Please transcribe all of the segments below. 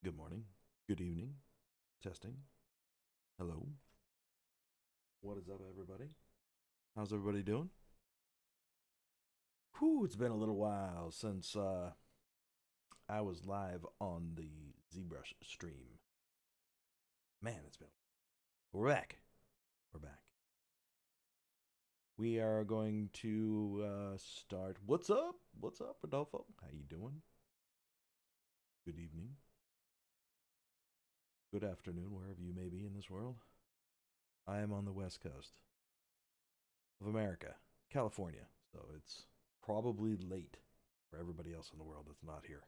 Good morning. Good evening. Testing. Hello. What is up, everybody? How's everybody doing? Whew, it's been a little while since I was live on the ZBrush stream. Man, it's been. We're back. We're back. We are going to start. What's up? What's up, Rodolfo? How you doing? Good evening. Good afternoon, wherever you may be in this world. I am on the West Coast of America, California, so it's probably late for everybody else in the world that's not here.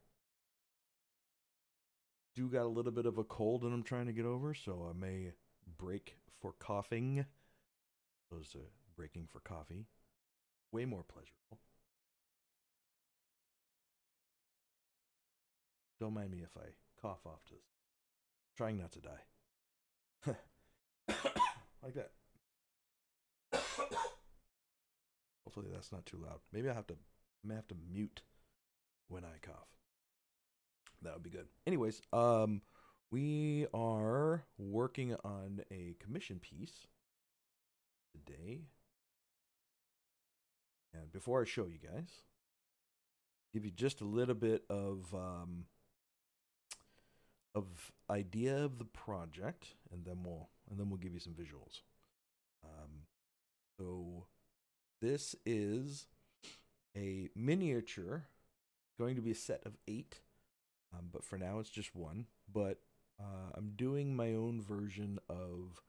Do got a little bit of a cold that I'm trying to get over, so I may break for coughing, opposed to breaking for coffee. Way more pleasurable. Don't mind me if I cough off to this. Trying not to die. Like that. Hopefully that's not too loud. Maybe I may have to mute when I cough. That would be good. Anyways, we are working on a commission piece today. And before I show you guys, give you just a little bit of idea of the project, and then we'll give you some visuals. So this is a miniature, going to be a set of 8, but for now it's just 1. But I'm doing my own version of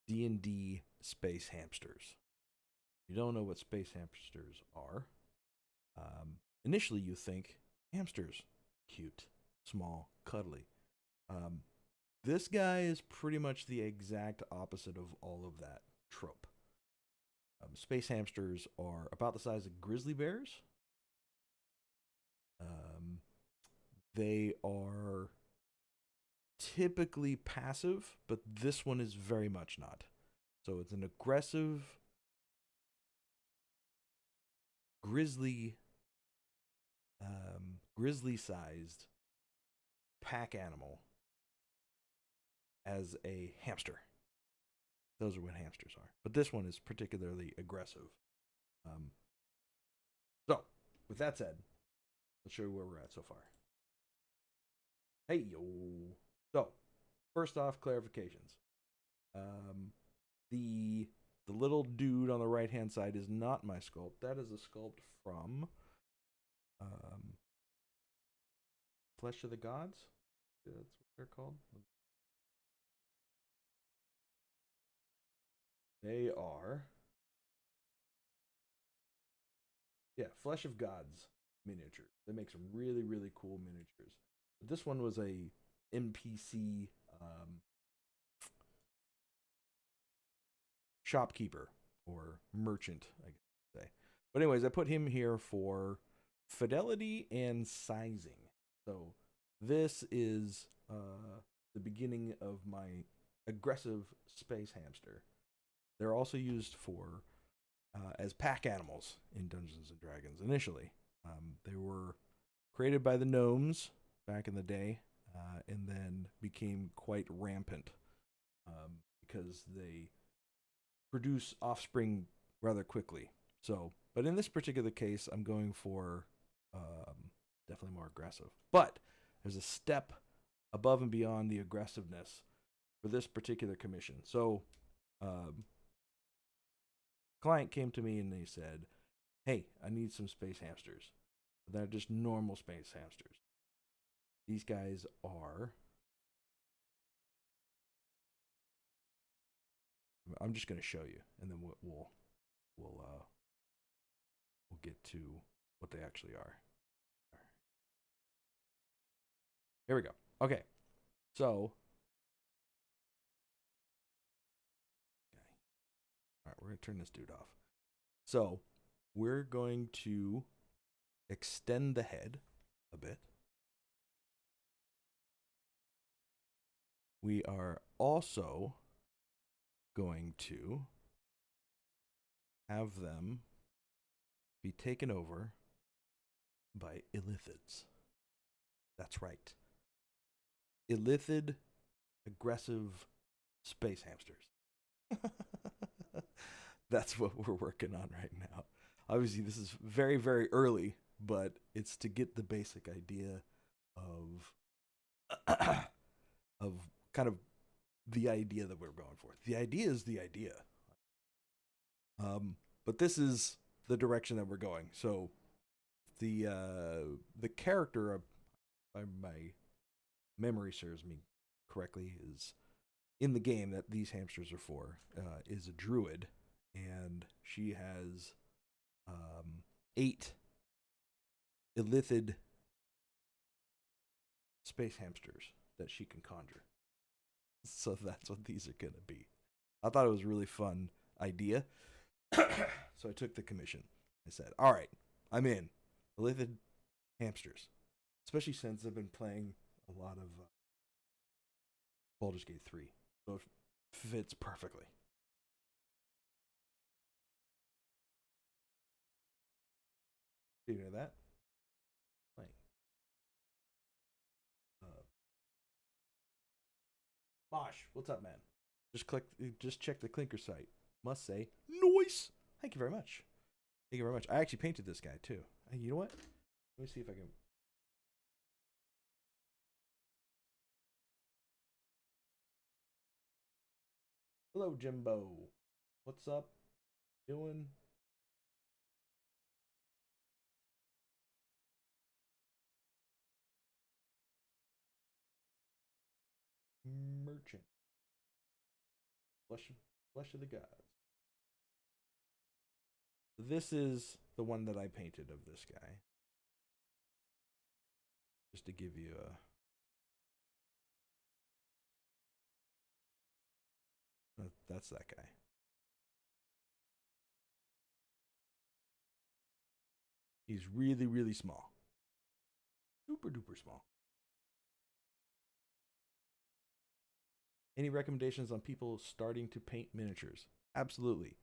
D&D Space Hamsters. If you don't know what Space Hamsters are, initially you think hamsters, cute, small, cuddly. This guy is pretty much the exact opposite of all of that trope. Space hamsters are about the size of grizzly bears. They are typically passive, but this one is very much not. So it's an aggressive, grizzly-sized pack animal as a hamster. Those are what hamsters are. But this one is particularly aggressive. So, with that said, let's show you where we're at so far. Hey, yo. So, first off, clarifications. The little dude on the right-hand side is not my sculpt. That is a sculpt from Flesh of the Gods. That's what they're called. They are, Flesh of Gods miniatures. They make some really, really cool miniatures. This one was a NPC shopkeeper or merchant, I guess you say. But anyways, I put him here for fidelity and sizing. So this is the beginning of my aggressive space hamster. They're also used for as pack animals in Dungeons and Dragons initially. They were created by the gnomes back in the day, and then became quite rampant because they produce offspring rather quickly. So, but in this particular case, I'm going for definitely more aggressive. But there's a step above and beyond the aggressiveness for this particular commission. So, client came to me and they said, hey, I need some space hamsters. They're just normal space hamsters. These guys are, I'm just going to show you, and then we'll get to what they actually are. Here we go. Okay. So, all right, we're going to turn this dude off. So, we're going to extend the head a bit. We are also going to have them be taken over by illithids. That's right. illithid aggressive space hamsters. That's what we're working on right now. Obviously, this is very, very early, but it's to get the basic idea of of kind of the idea that we're going for. The idea is the idea. But this is the direction that we're going. So the character, if my memory serves me correctly, is in the game that these hamsters are for, is a druid, and she has 8 illithid space hamsters that she can conjure. So that's what these are going to be. I thought it was a really fun idea. So I took the commission. I said, all right, I'm in. Illithid hamsters. Especially since I've been playing a lot of Baldur's Gate 3. So it fits perfectly. Do you know that? Playing. Mosh, what's up, man? Just check the Clinker site. Must say, nice. Thank you very much. Thank you very much. I actually painted this guy too. Hey, you know what? Let me see if I can. Hello, Jimbo. What's up? Doing? Merchant. Flesh of the gods. This is the one that I painted of this guy. Just to give you a... That's that guy. He's really, really small. Super duper small. Any recommendations on people starting to paint miniatures? Absolutely.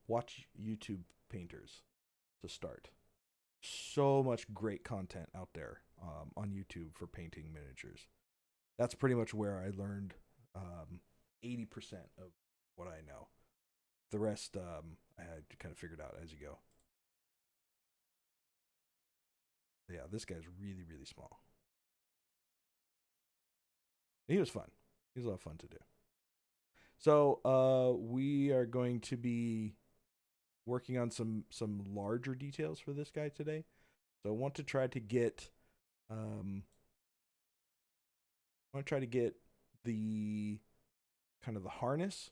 Watch YouTube painters to start. So much great content out there on YouTube for painting miniatures. That's pretty much where I learned 80% of what I know. The rest I had to kind of figure it out as you go. Yeah, this guy's really, really small. He was fun. He was a lot of fun to do. So we are going to be working on some larger details for this guy today. So I want to try to get the kind of the harness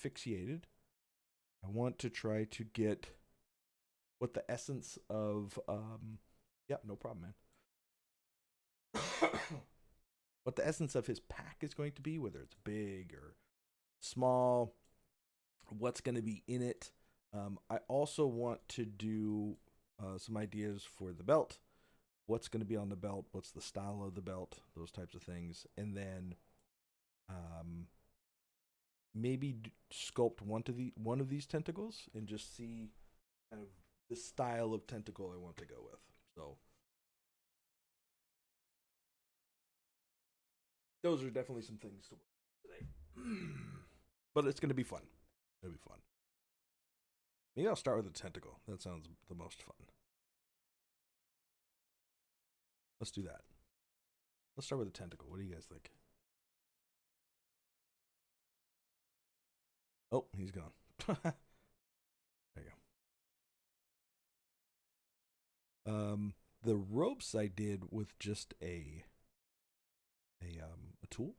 fixated. I want to try to get what the essence of yeah, no problem, man. What the essence of his pack is going to be, whether it's big or small, what's going to be in it. I also want to do some ideas for the belt. What's going to be on the belt? What's the style of the belt? Those types of things. And then maybe sculpt one of these tentacles and just see kind of the style of tentacle I want to go with. So those are definitely some things to work today. But it's going to be fun. It'll be fun. Maybe I'll start with a tentacle. That sounds the most fun. Let's do that. Let's start with a tentacle. What do you guys think? Oh, he's gone. There you go. The ropes I did with just a tool,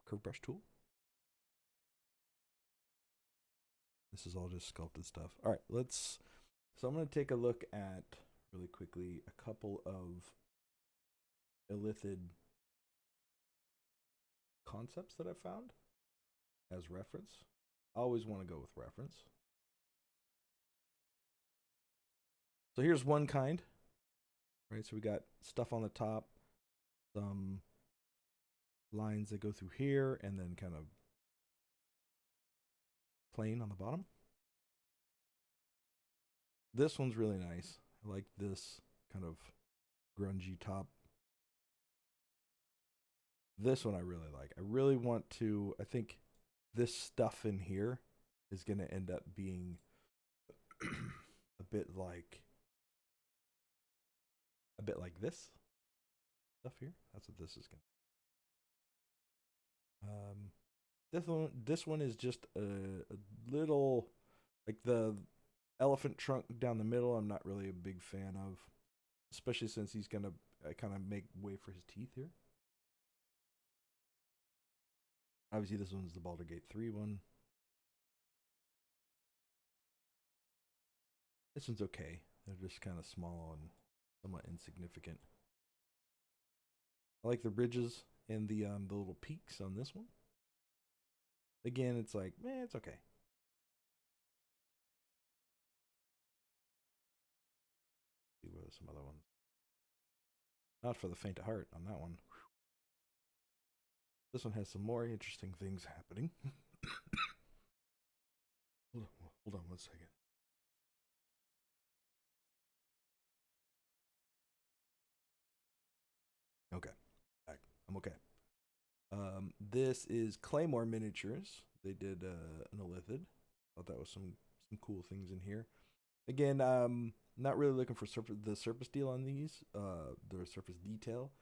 curve brush tool. This is all just sculpted stuff. All right, so I'm going to take a look at, really quickly, a couple of illithid concepts that I found as reference. I always want to go with reference. So here's one kind. Right, so we got stuff on the top, some lines that go through here, and then kind of plain on the bottom. This one's really nice. I like this kind of grungy top. This one I really like. I really want to, I think this stuff in here is going to end up being a bit like this stuff here. That's what this is going to. This one is just a little, like the elephant trunk down the middle. I'm not really a big fan of, especially since he's going to kind of make way for his teeth here. Obviously, this one's the Baldur's Gate 3 one. This one's okay. They're just kind of small and somewhat insignificant. I like the ridges and the little peaks on this one. Again, it's like, it's okay. See what are some other ones. Not for the faint of heart on that one. This one has some more interesting things happening. Hold on 1 second. Okay, I'm okay. This is Claymore Miniatures. They did an Illithid. Thought that was some cool things in here. Again, not really looking for the surface deal on these, the surface detail,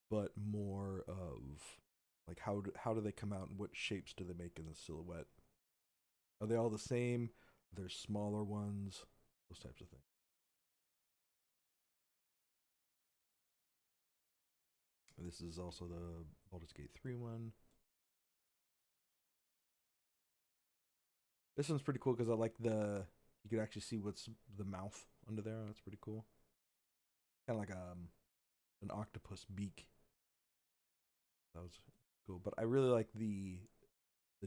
but more of like how do they come out and what shapes do they make in the silhouette? Are they all the same? There's smaller ones, those types of things. This is also the Baldur's Gate 3 one. This one's pretty cool because I like you can actually see what's the mouth under there. That's pretty cool. Kind of like an octopus beak. That was cool. But I really like the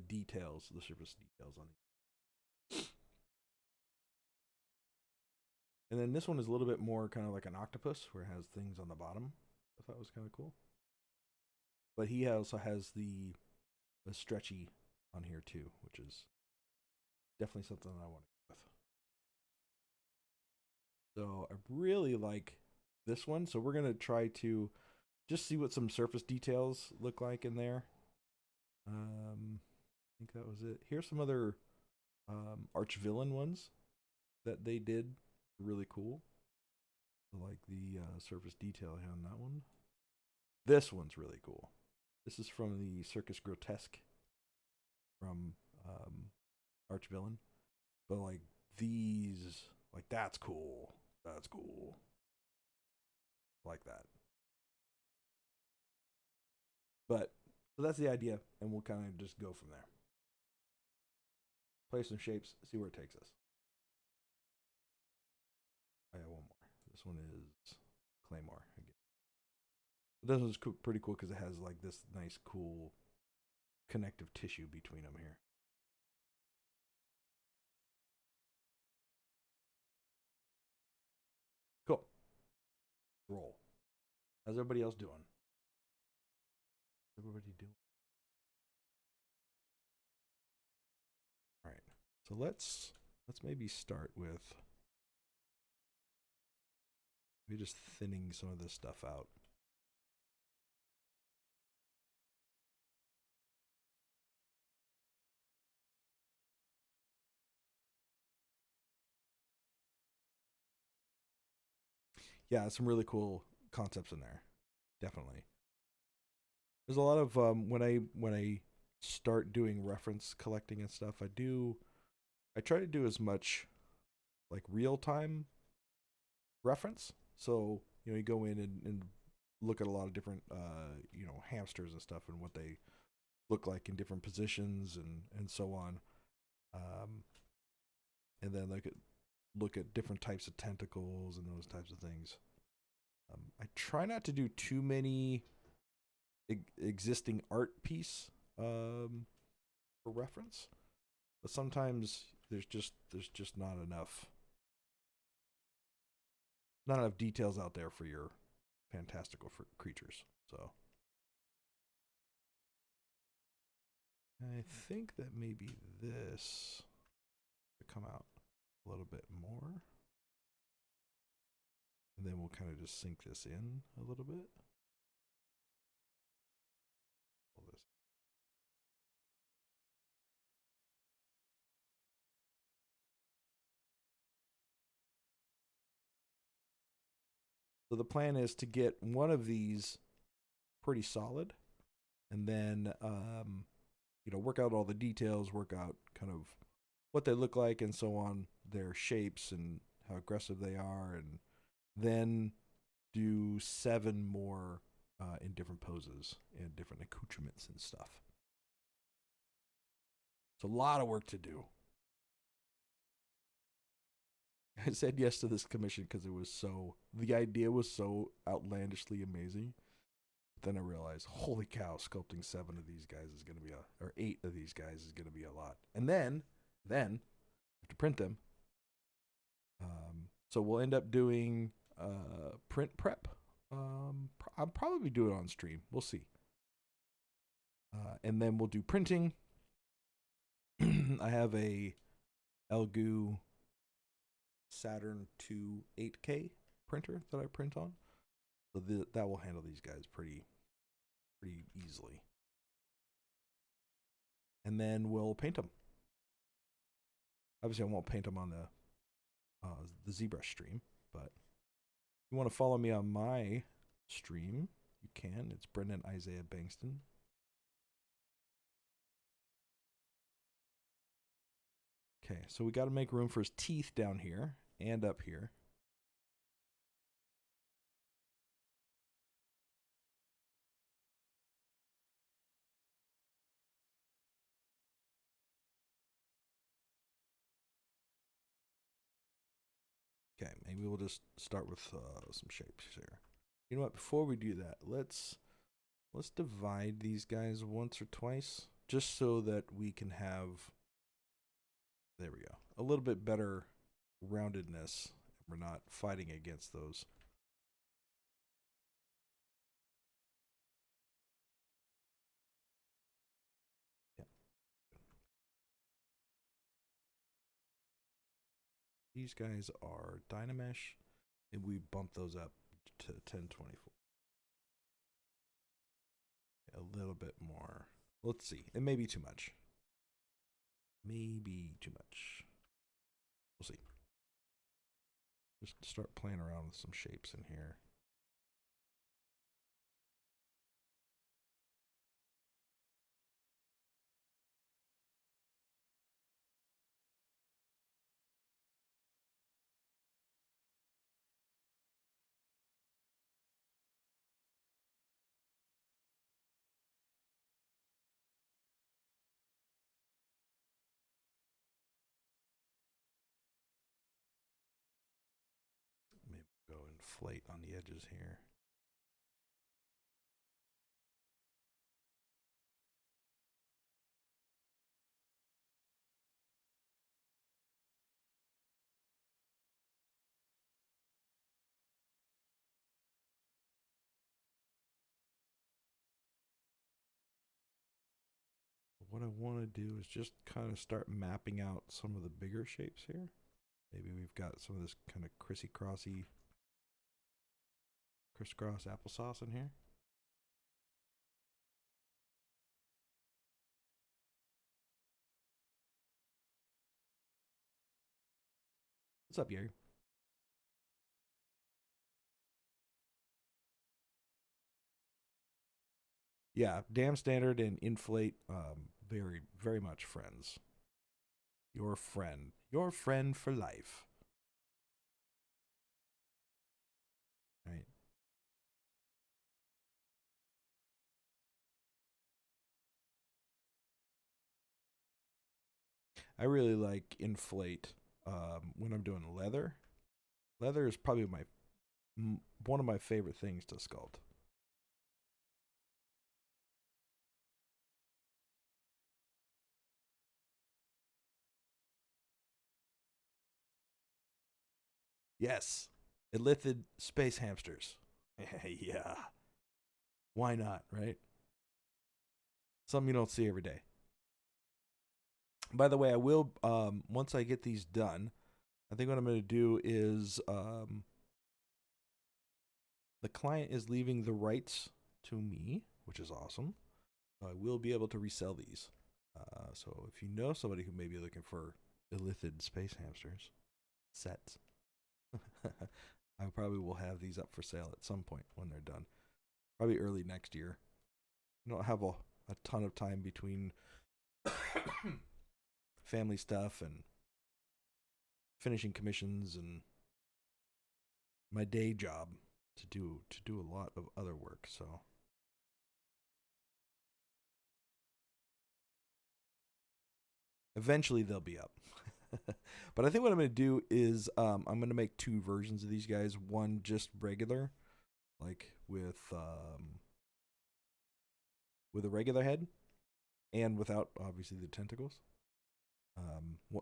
details, the surface details on it. And then this one is a little bit more kind of like an octopus where it has things on the bottom. I thought was kind of cool. But he also has the stretchy on here too, which is definitely something I want to go with. So I really like this one. So we're going to try to just see what some surface details look like in there. I think that was it. Here's some other arch villain ones that they did. Really cool. I like the surface detail on that one. This one's really cool. This is from the Circus Grotesque from Arch Villain. But like these, like that's cool. That's cool. Like that. But so that's the idea, and we'll kind of just go from there. Play some shapes, see where it takes us. I got one more. This one is Claymore again. This one's pretty cool because it has like this nice, cool connective tissue between them here. Cool. Roll. How's everybody else doing? What's everybody doing? All right. So let's maybe start with maybe just thinning some of this stuff out. Yeah, some really cool concepts in there. Definitely. There's a lot of when I start doing reference collecting and stuff, I try to do as much like real time reference. So, you go in and look at a lot of different hamsters and stuff and what they look like in different positions and so on. And then look at different types of tentacles and those types of things. I try not to do too many existing art piece for reference, but sometimes there's just not enough details out there for your fantastical creatures. So I think that maybe this will come out a little bit more. And then we'll kind of just sink this in a little bit. So the plan is to get one of these pretty solid, and then work out all the details, work out kind of what they look like and so on, their shapes and how aggressive they are, and then do 7 more in different poses and different accoutrements and stuff. It's a lot of work to do. I said yes to this commission because the idea was so outlandishly amazing. But then I realized, holy cow, sculpting 7 of these guys is going to be or 8 of these guys is going to be a lot. And then I have to print them. So we'll end up doing print prep. I'll probably do it on stream. We'll see. And then we'll do printing. I have a Elgu Saturn 2 8K printer that I print on. So that will handle these guys pretty easily. And then we'll paint them. Obviously, I won't paint them on the ZBrush stream, but if you want to follow me on my stream, you can. It's Brendon Isaiah Bengtson. Okay, so we got to make room for his teeth down here and up here. Okay, maybe we'll just start with some shapes here. You know what? Before we do that, let's divide these guys once or twice, just so that we can have, there we go, a little bit better roundedness. We're not fighting against those. Yeah. These guys are Dynamesh, and we bump those up to 1024. A little bit more. Let's see. It may be too much. Maybe too much. We'll see. Just start playing around with some shapes in here. Maybe go inflate on the edges here. What I want to do is just kind of start mapping out some of the bigger shapes here. Maybe we've got some of this kind of crissy-cross applesauce in here. What's up, Yuri? Yeah, Damn Standard and Inflate, very, very much friends. Your friend for life. Right. I really like Inflate when I'm doing leather. Leather is probably one of my favorite things to sculpt. Yes, Illithid space hamsters. Yeah. Why not, right? Something you don't see every day. By the way, I will, once I get these done, I think what I'm going to do is the client is leaving the rights to me, which is awesome. I will be able to resell these. So if you know somebody who may be looking for Illithid space hamsters sets, I probably will have these up for sale at some point when they're done. Probably early next year. I don't have a ton of time between family stuff and finishing commissions and my day job to do a lot of other work. So eventually they'll be up. But I think what I'm going to do is I'm going to make 2 versions of these guys. One just regular, like with a regular head and without obviously the tentacles.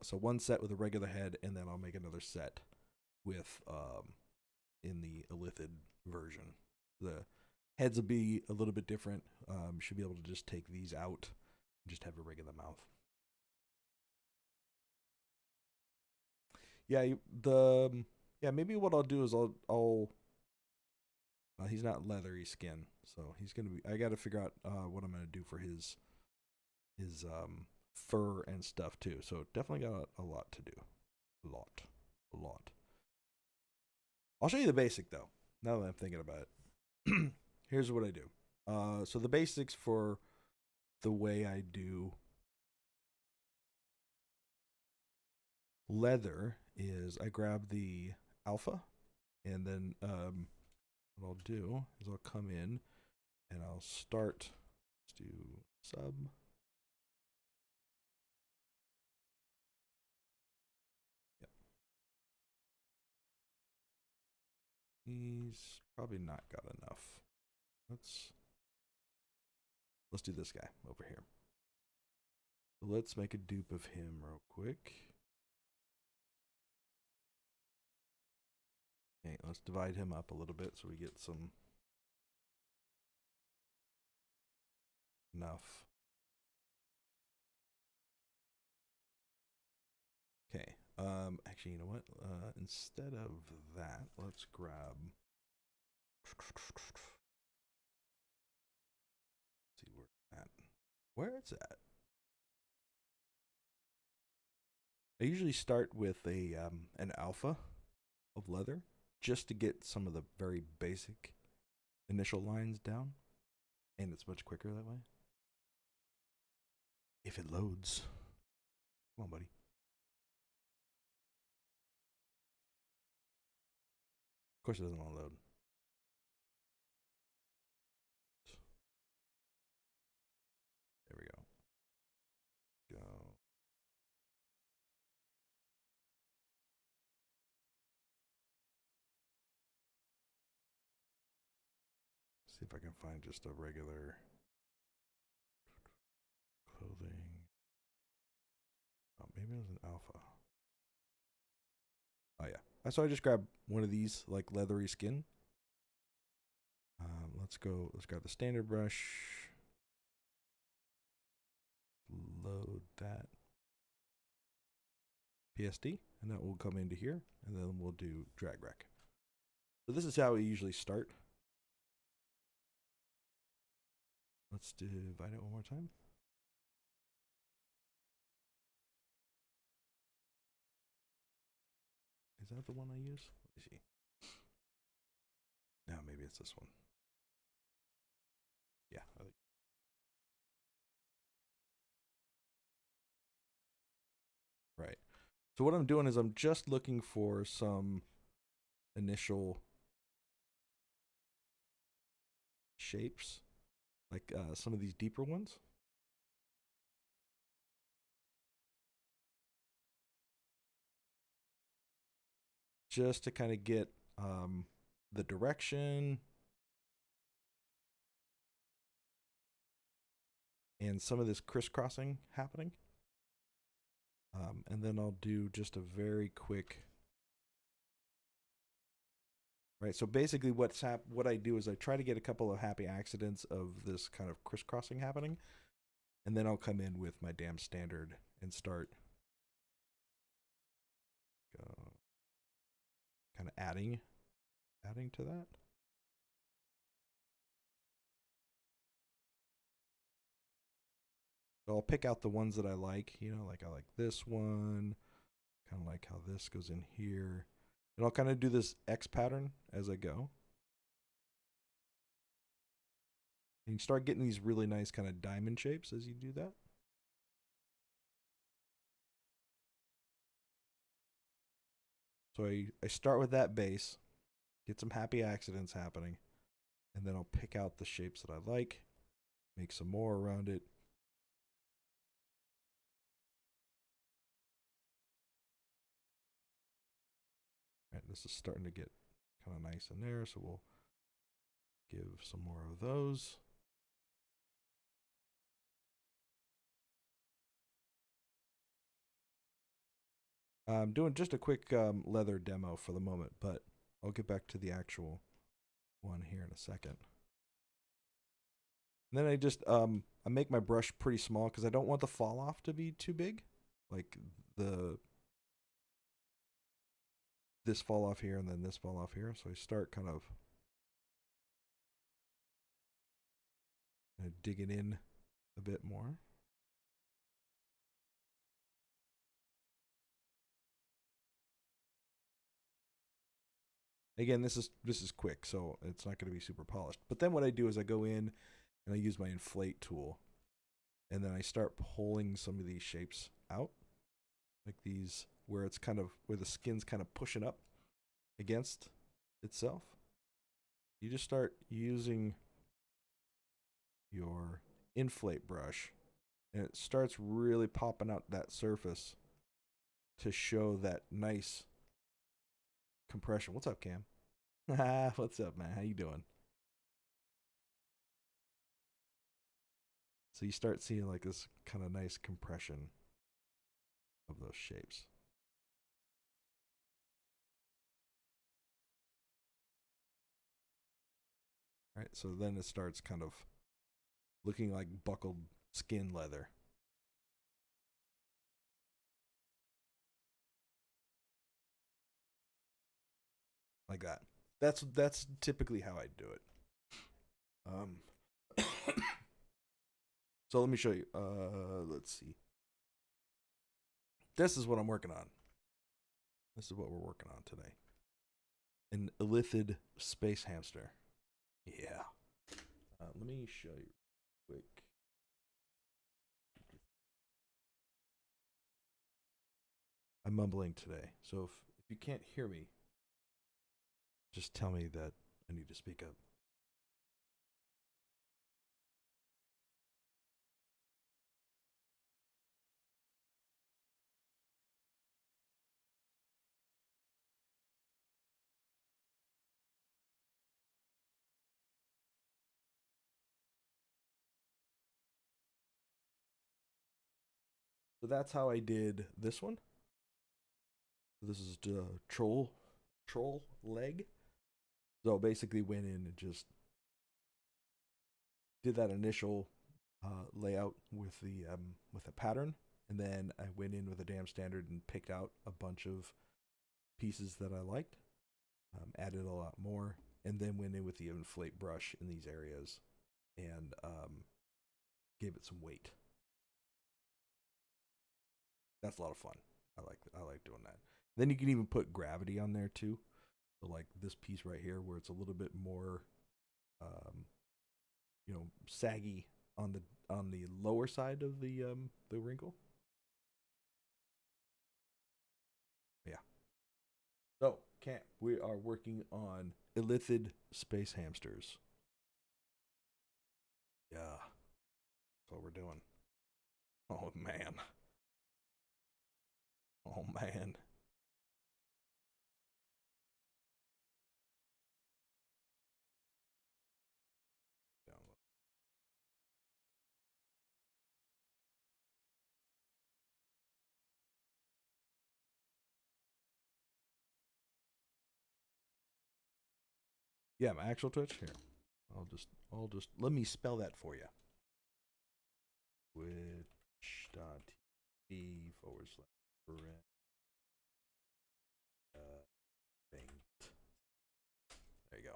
So one set with a regular head, and then I'll make another set with in the illithid version. The heads will be a little bit different. Should be able to just take these out and just have a regular mouth. Yeah, maybe what I'll do is I'll he's not leathery skin, so he's gonna be. I got to figure out what I'm gonna do for his fur and stuff too. So definitely got a lot to do, a lot. I'll show you the basic though. Now that I'm thinking about it, here's what I do. So the basics for the way I do leather is I grab the alpha, and then what I'll do is I'll come in and I'll start. Let's do sub. Yep. He's probably not got enough. Let's do this guy over here. Let's make a dupe of him real quick. Okay, let's divide him up a little bit so we get enough. Okay. Actually, you know what? Instead of that, let's grab. Let's see where it's at. Where it's at. I usually start with an alpha of leather just to get some of the very basic initial lines down, and it's much quicker that way. If it loads. Come on, buddy. Of course it doesn't want to load. There we go. See if I can find just a regular clothing. Oh, maybe it was an alpha. Oh yeah. So I just grab one of these like leathery skin. Let's grab the standard brush. Load that PSD, and that will come into here, and then we'll do drag rec. So this is how we usually start. Let's divide it one more time. Is that the one I use? Let me see. No, maybe it's this one. Yeah. Right. So what I'm doing is I'm just looking for some initial shapes, like some of these deeper ones. Just to kind of get the direction and some of this crisscrossing happening. And then I'll do just a very quick. Right, so basically what I do is I try to get a couple of happy accidents of this kind of crisscrossing happening, and then I'll come in with my damn standard and start kind of adding to that. So I'll pick out the ones that I like, like I like this one, kind of like how this goes in here. And I'll kind of do this X pattern as I go. And you start getting these really nice kind of diamond shapes as you do that. So I start with that base, get some happy accidents happening, and then I'll pick out the shapes that I like, make some more around it. All right, this is starting to get kind of nice in there, so we'll give some more of those. I'm doing just a quick leather demo for the moment, but I'll get back to the actual one here in a second. And then I just I make my brush pretty small because I don't want the fall off to be too big, like this fall off here and then this fall off here. So I start kind of digging in a bit more. Again, this is quick, so it's not going to be super polished. But then what I do is I go in and I use my inflate tool, and then I start pulling some of these shapes out, like these where it's kind of where the skin's kind of pushing up against itself. You just start using your inflate brush, and it starts really popping out that surface to show that nice compression. What's up, Cam? What's up, man? How you doing? So you start seeing like this kind of nice compression of those shapes. All right, so then it starts kind of looking like buckled skin leather. Like that. That's typically how I do it. So let me show you. Let's see. This is what I'm working on. This is what we're working on today. An illithid space hamster. Yeah. Let me show you quick. I'm mumbling today, so if you can't hear me, just tell me that I need to speak up. So that's how I did this one. This is the troll leg. So basically went in and just did that initial layout with the pattern, and then I went in with a damn standard and picked out a bunch of pieces that I liked, added a lot more, and then went in with the inflate brush in these areas and gave it some weight. That's a lot of fun. I like doing that. Then you can even put gravity on there too. So like this piece right here, where it's a little bit more, saggy on the lower side of the wrinkle. Yeah. So, camp, we are working on illithid space hamsters. Yeah. That's what we're doing. Oh man. Oh man. Yeah, my actual Twitch here. I'll just let me spell that for you. Twitch.tv/Brendon. There you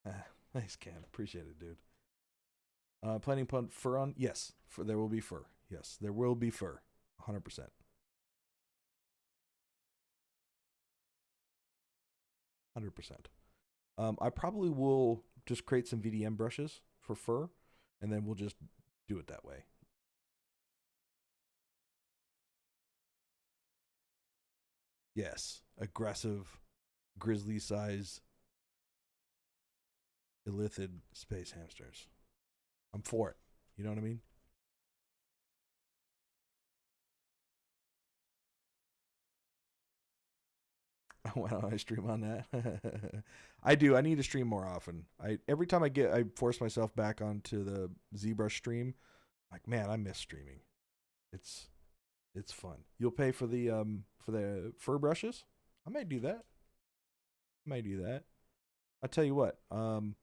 go. Thanks, Cam. Appreciate it, dude. Planning pun fur on? Yes, there will be fur. Yes, there will be fur. 100%. 100%. I probably will just create some VDM brushes for fur, and then we'll just do it that way. Yes, aggressive, grizzly size, illithid space hamsters. I'm for it. You know what I mean? Why don't I stream on that? I do. I need to stream more often. Every time I force myself back onto the ZBrush stream. Like, man, I miss streaming. It's fun. You'll pay for the fur brushes? I might do that. I'll tell you what. I'll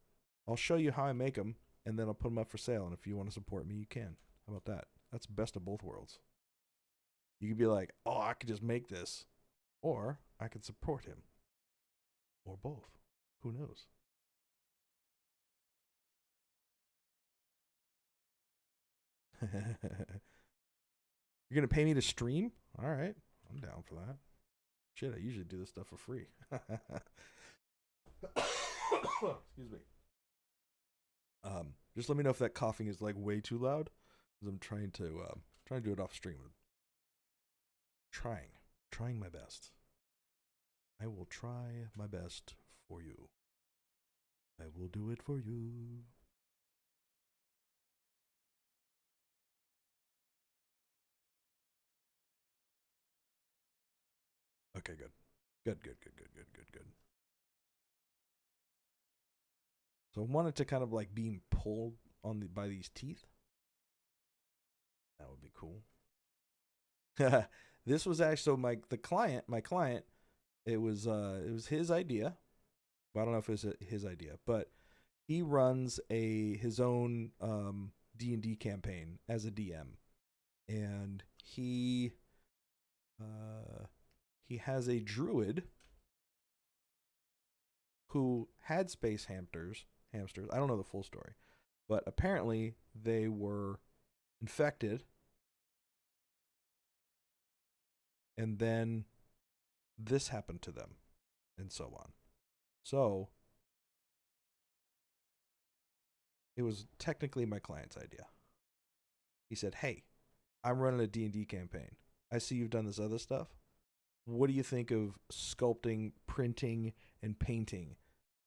show you how I make them, and then I'll put them up for sale. And if you want to support me, you can. How about that? That's best of both worlds. You could be like, oh, I could just make this, or I could support him, or both. Who knows? You're gonna pay me to stream? All right, I'm down for that. Shit, I usually do this stuff for free. Excuse me. Just let me know if that coughing is like way too loud, because I'm trying to do it off stream. Trying my best. I will try my best for you. I will do it for you. Okay, good. Good. So I wanted to kind of like being pulled on by these teeth. That would be cool. This was actually so my client, it was his idea. Well, I don't know if it was his idea, but he runs his own D&D campaign as a DM, and he has a druid who had space hamsters. I don't know the full story, but apparently they were infected, and then this happened to them, and so on. So it was technically my client's idea. He said, "Hey, I'm running a D&D campaign. I see you've done this other stuff. What do you think of sculpting, printing, and painting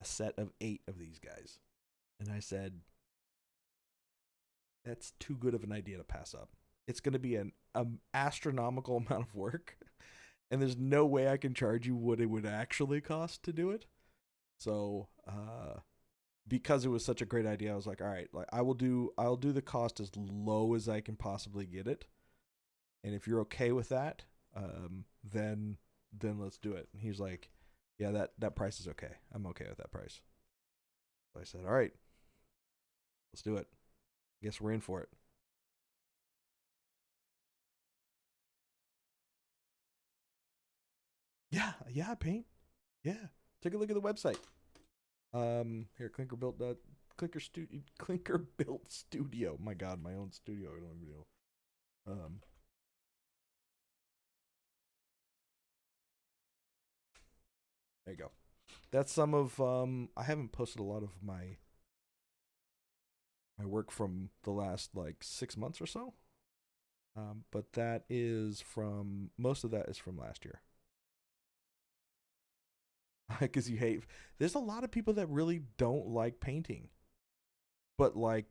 a set of 8 of these guys?" And I said, that's too good of an idea to pass up. It's going to be an astronomical amount of work, and there's no way I can charge you what it would actually cost to do it. So, because it was such a great idea, I was like, all right, like I'll do the cost as low as I can possibly get it. And if you're okay with that, then let's do it. And he's like, yeah, that price is okay. I'm okay with that price. So I said, all right, let's do it. Guess we're in for it. Yeah, paint. Yeah, take a look at the website. Here, Clinker built Studio. My God, my own studio. I don't even know. There you go. That's some of I haven't posted a lot of my work from the last like 6 months or so. But that is from most of that is from last year. Because you hate. There's a lot of people that really don't like painting, but like,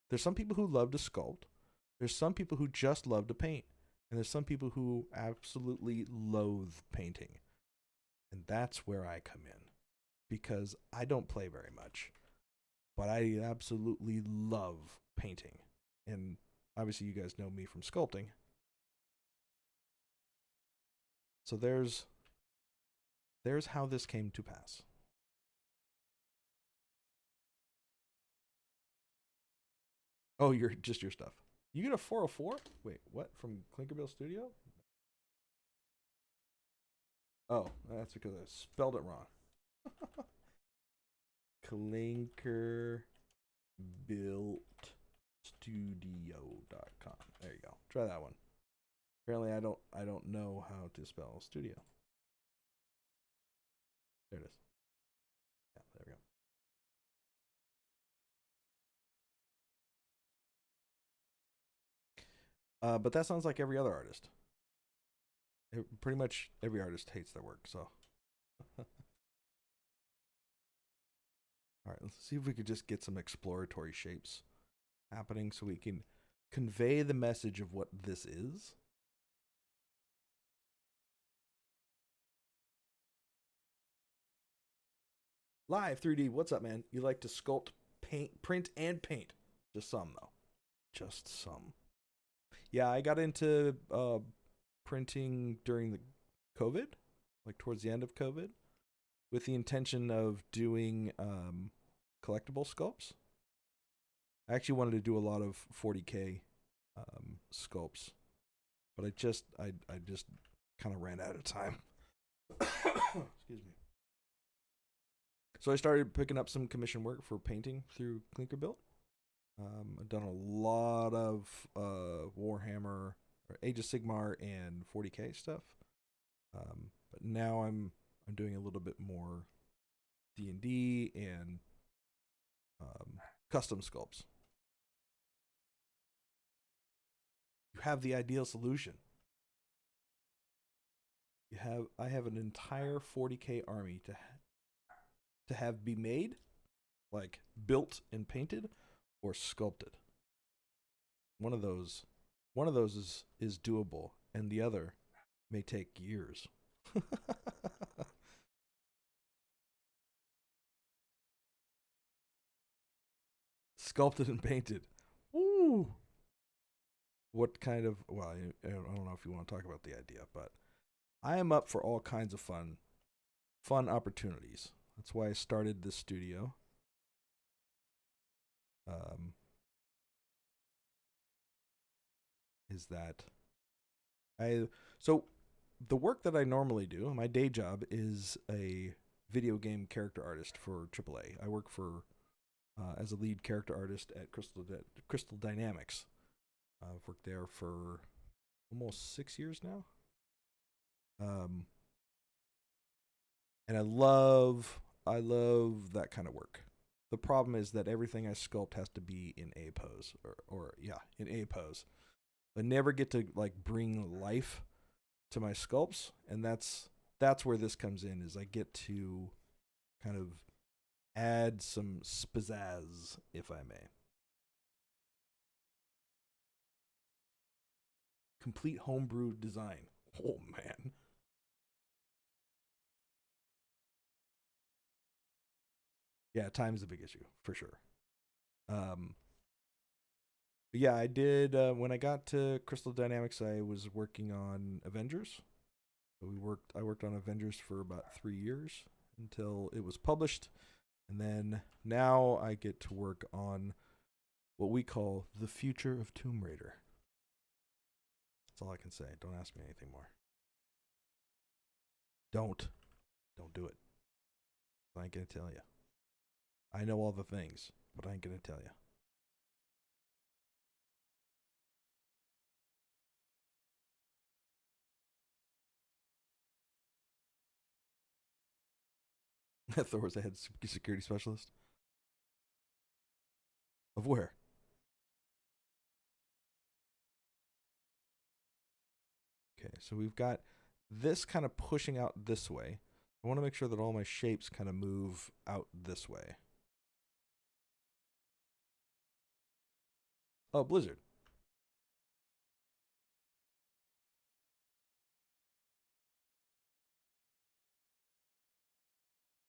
there's some people who love to sculpt. There's some people who just love to paint, and there's some people who absolutely loathe painting. And that's where I come in, because I don't play very much, but I absolutely love painting. And obviously you guys know me from sculpting. So there's how this came to pass. Oh, you're just your stuff. You get a 404? Wait, what? From Clinker Studio? Oh, that's because I spelled it wrong. ClinkerBuiltStudio.com. There you go. Try that one. Apparently I don't know how to spell studio. There it is. But that sounds like every other artist. Pretty much every artist hates their work. So, all right, let's see if we could just get some exploratory shapes happening so we can convey the message of what this is. Live 3D, what's up, man? You like to sculpt, paint, print, and paint? Just some, though. Just some. Yeah, I got into printing during the COVID, like towards the end of COVID, with the intention of doing collectible sculpts. I actually wanted to do a lot of 40K sculpts, but I just kind of ran out of time. Excuse me. So I started picking up some commission work for painting through Clinker build. I've done a lot of Warhammer, or Age of Sigmar, and 40K stuff. But now I'm doing a little bit more D&D and custom sculpts. You have the ideal solution. I have an entire 40K army to have be made, like built and painted, or sculpted. One of those is doable, and the other may take years. Sculpted and painted. Ooh. What kind of, well, I don't know if you want to talk about the idea, but I am up for all kinds of fun opportunities. That's why I started this studio. Is that so the work that I normally do, my day job is a video game character artist for AAA. I work for as a lead character artist at Crystal Dynamics. I've worked there for almost 6 years now. And I love that kind of work. The problem is that everything I sculpt has to be in A pose, in A pose. I never get to like bring life to my sculpts, and that's where this comes in. Is I get to kind of add some pizzazz, if I may. Complete homebrew design. Oh man. Yeah, time is a big issue for sure. Yeah, I did. When I got to Crystal Dynamics, I was working on Avengers. I worked on Avengers for about 3 years until it was published, and then now I get to work on what we call the future of Tomb Raider. That's all I can say. Don't ask me anything more. Don't do it. I ain't gonna tell you. I know all the things, but I ain't gonna tell you. Thor was a head security specialist. Of where? Okay, so we've got this kind of pushing out this way. I want to make sure that all my shapes kind of move out this way. Oh, Blizzard.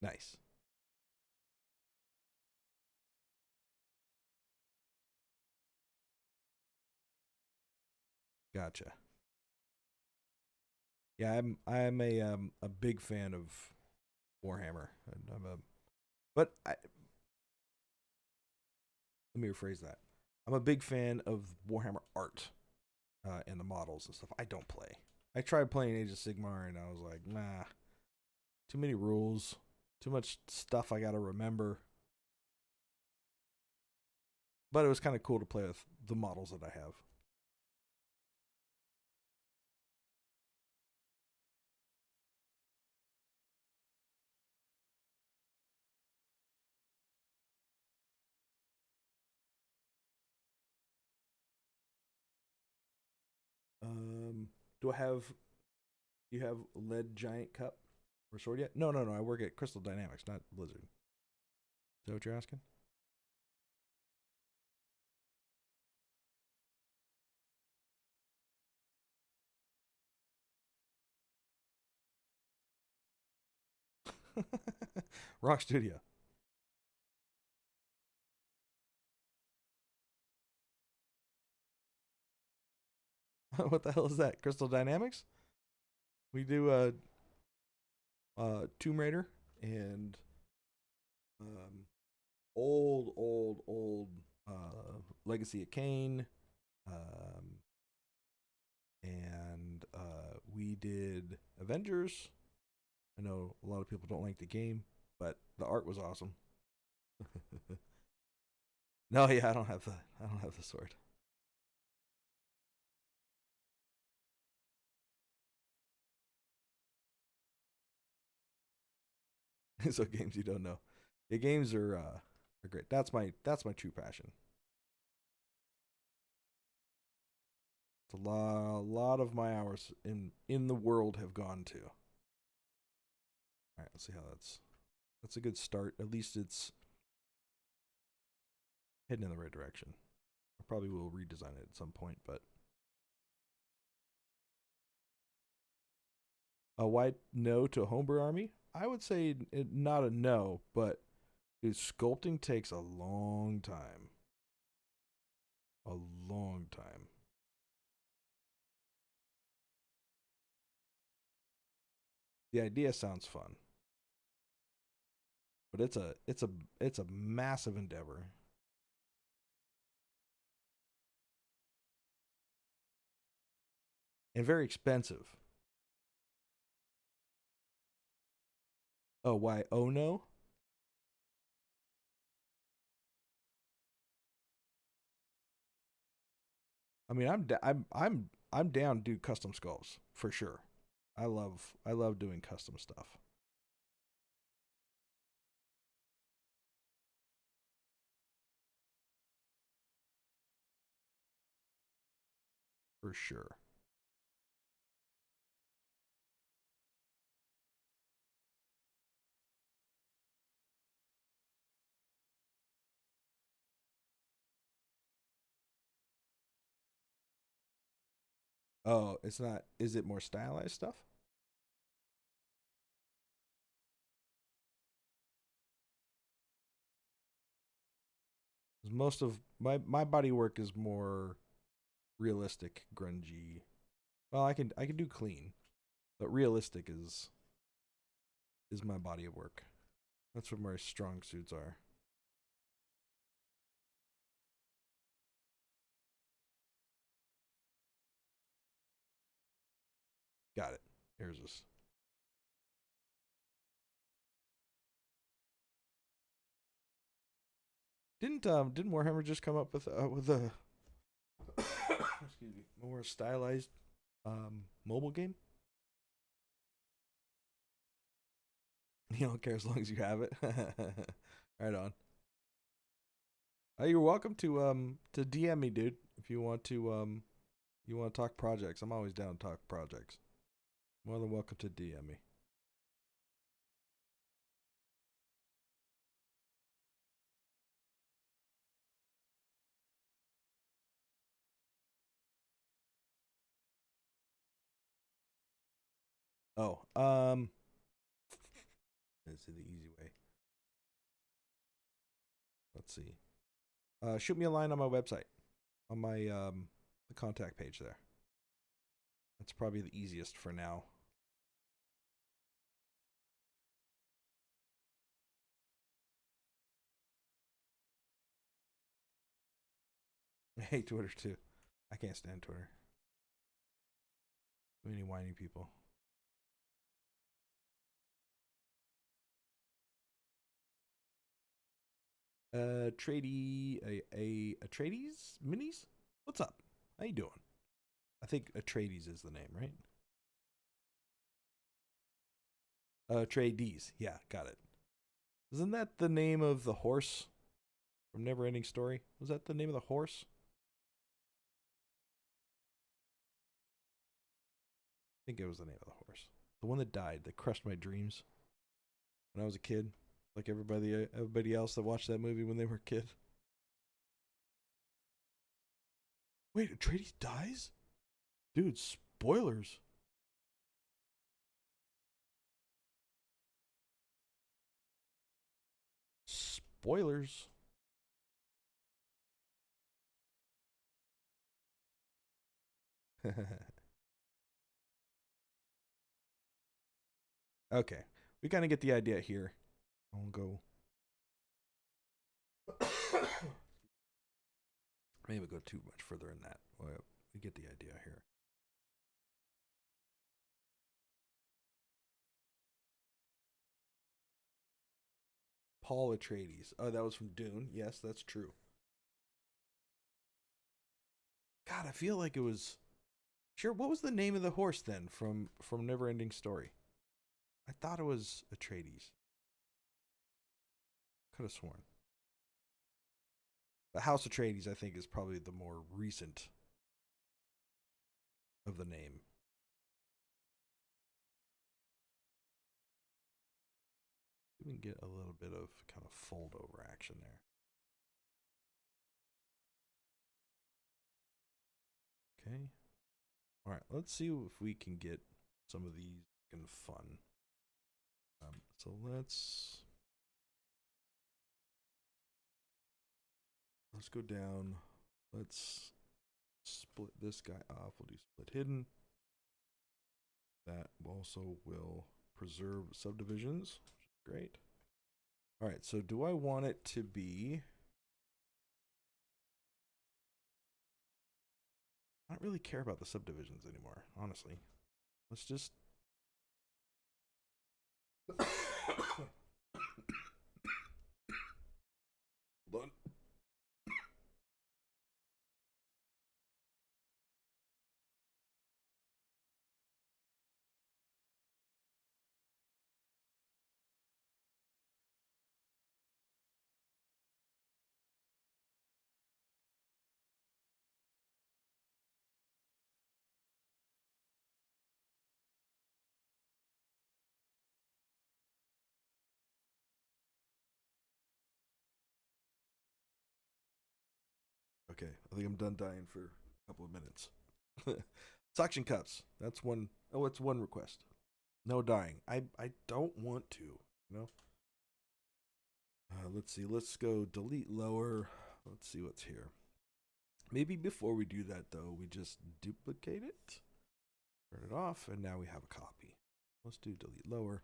Nice. Gotcha. Yeah, I'm a big fan of Warhammer. But let me rephrase that. I'm a big fan of Warhammer art and the models and stuff. I don't play. I tried playing Age of Sigmar and I was like, nah, too many rules, too much stuff I got to remember. But it was kind of cool to play with the models that I have. Do I have? You have lead giant cup or sword yet? No, no, no. I work at Crystal Dynamics, not Blizzard. Is that what you're asking? Rock Studio. What the hell is that? Crystal Dynamics? We do Tomb Raider and old Legacy of Kain, um, and we did Avengers. I know a lot of people don't like the game, but the art was awesome. No, yeah, I don't have the sword. So games you don't know. The games are great. That's my true passion. It's a lot of my hours in the world have gone to. All right, let's see how that's a good start. At least it's heading in the right direction. I probably will redesign it at some point, but a why no to a homebrew army? I would say not a no, but dude, sculpting takes a long time. A long time. The idea sounds fun, but it's a massive endeavor and very expensive. Oh, why? Oh no. I mean, I'm down to do custom skulls for sure. I love doing custom stuff for sure. Oh, it's not. Is it more stylized stuff? 'Cause most of my body work is more realistic, grungy. Well, I can do clean, but realistic is my body of work. That's where my strong suits are. Got it. Here's this. Didn't Warhammer just come up with a excuse me, more stylized mobile game? You don't care as long as you have it. Right on. You're welcome to DM me, dude. If you want to talk projects, I'm always down to talk projects. More than welcome to DM me. Oh, let's see the easy way. Let's see. Shoot me a line on my website, on my the contact page there. That's probably the easiest for now. I hate Twitter too. I can't stand Twitter. Too many whiny people. Atreides minis. What's up? How you doing? I think Atreides is the name, right? Atreides. Yeah, got it. Isn't that the name of the horse from Neverending Story? Was that the name of the horse? think it was the name of the horse. The one that died, that crushed my dreams when I was a kid. Like everybody else that watched that movie when they were a kid. Wait, Atreides dies? Dude, spoilers. Spoilers. Okay, we kind of get the idea here. I'll go. Maybe go too much further in that. We get the idea here. Paul Atreides. Oh, that was from Dune. Yes, that's true. God, I feel like it was. Sure, what was the name of the horse then from Neverending Story? I thought it was Atreides. Could have sworn. The House Atreides, I think, is probably the more recent of the name. We can get a little bit of kind of fold over action there. Okay. All right, let's see if we can get some of these in fun. So let's go down. Let's split this guy off. We'll do split hidden. That also will preserve subdivisions, which is great. All right, so do I want it to be... I don't really care about the subdivisions anymore, honestly. Let's just... Hold on. Okay, I think I'm done dying for a couple of minutes. Suction cups. That's one. Oh, it's one request. No dying. I don't want to, you know? Let's see. Let's go delete lower. Let's see what's here. Maybe before we do that, though, we just duplicate it. Turn it off, and now we have a copy. Let's do delete lower,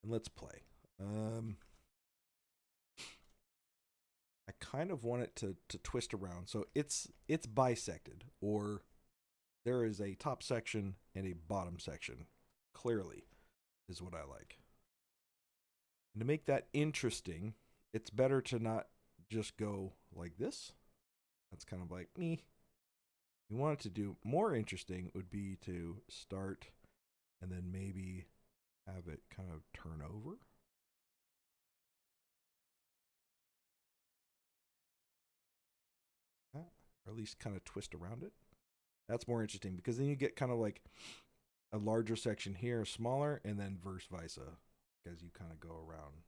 and let's play. I kind of want it to twist around. So it's bisected, or there is a top section and a bottom section. Clearly is what I like. And to make that interesting, it's better to not just go like this. That's kind of like me. We want it to do more interesting would be to start and then maybe have it kind of turn over. Or at least kind of twist around it. That's more interesting because then you get kind of like a larger section here, smaller, and then vice versa as you kind of go around.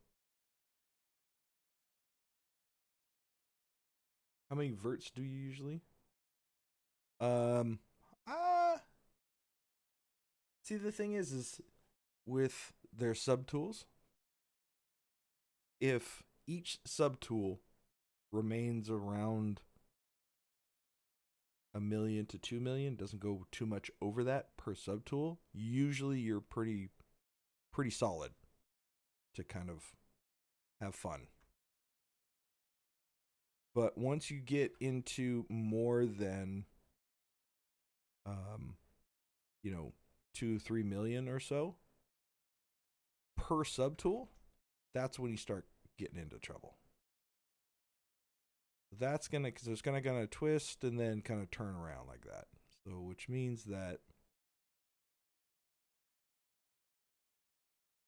How many verts do you usually? See, the thing is with their subtools, if each subtool remains around 1 million to 2 million, doesn't go too much over that per subtool, usually you're pretty solid to kind of have fun. But once you get into more than 2-3 million or so per subtool, that's when you start getting into trouble. That's gonna, because it's gonna twist and then kind of turn around like that. So which means that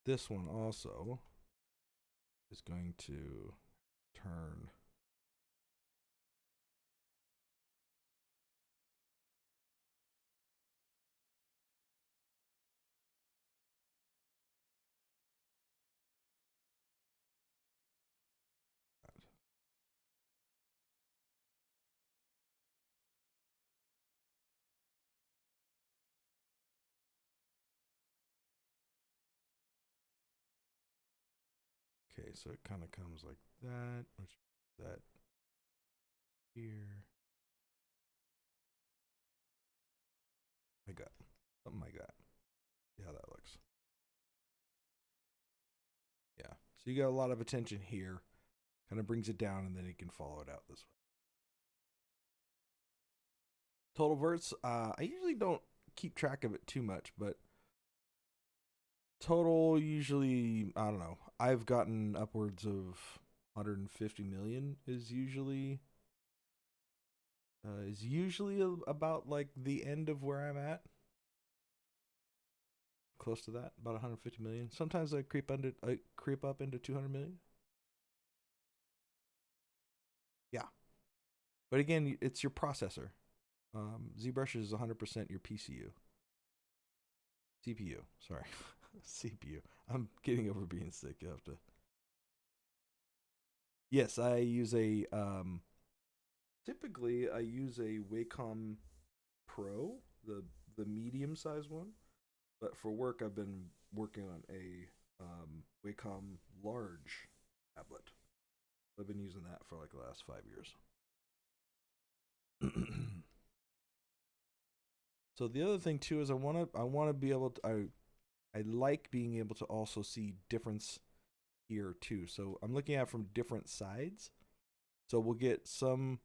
this one also is going to turn. Okay, so it kind of comes like that. Let's put that here. I got something like that. See how that looks. Yeah. So you got a lot of attention here. Kind of brings it down, and then you can follow it out this way. Total verts. I usually don't keep track of it too much, but total usually, I don't know. I've gotten upwards of 150 million is usually about like the end of where I'm at. Close to that, about 150 million. Sometimes I creep up into 200 million. Yeah, but again, it's your processor. ZBrush is 100% your CPU. Sorry, CPU. I'm getting over being sick. You have to. Yes, I use a. Typically, I use a Wacom Pro, the medium size one. But for work, I've been working on a Wacom large tablet. I've been using that for like the last 5 years. So the other thing too is I want to be able to I like being able to also see difference here too. So I'm looking at it from different sides. So we'll get some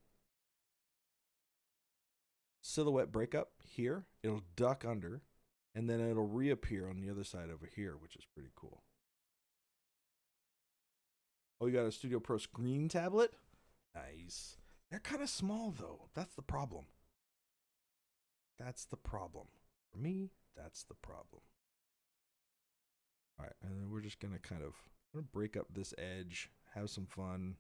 silhouette breakup here. It'll duck under, and then it'll reappear on the other side over here, which is pretty cool. Oh, you got a Studio Pro screen tablet? Nice. They're kind of small though. That's the problem. That's the problem. For me, that's the problem. All right, and then we're just gonna kind of break up this edge, have some fun.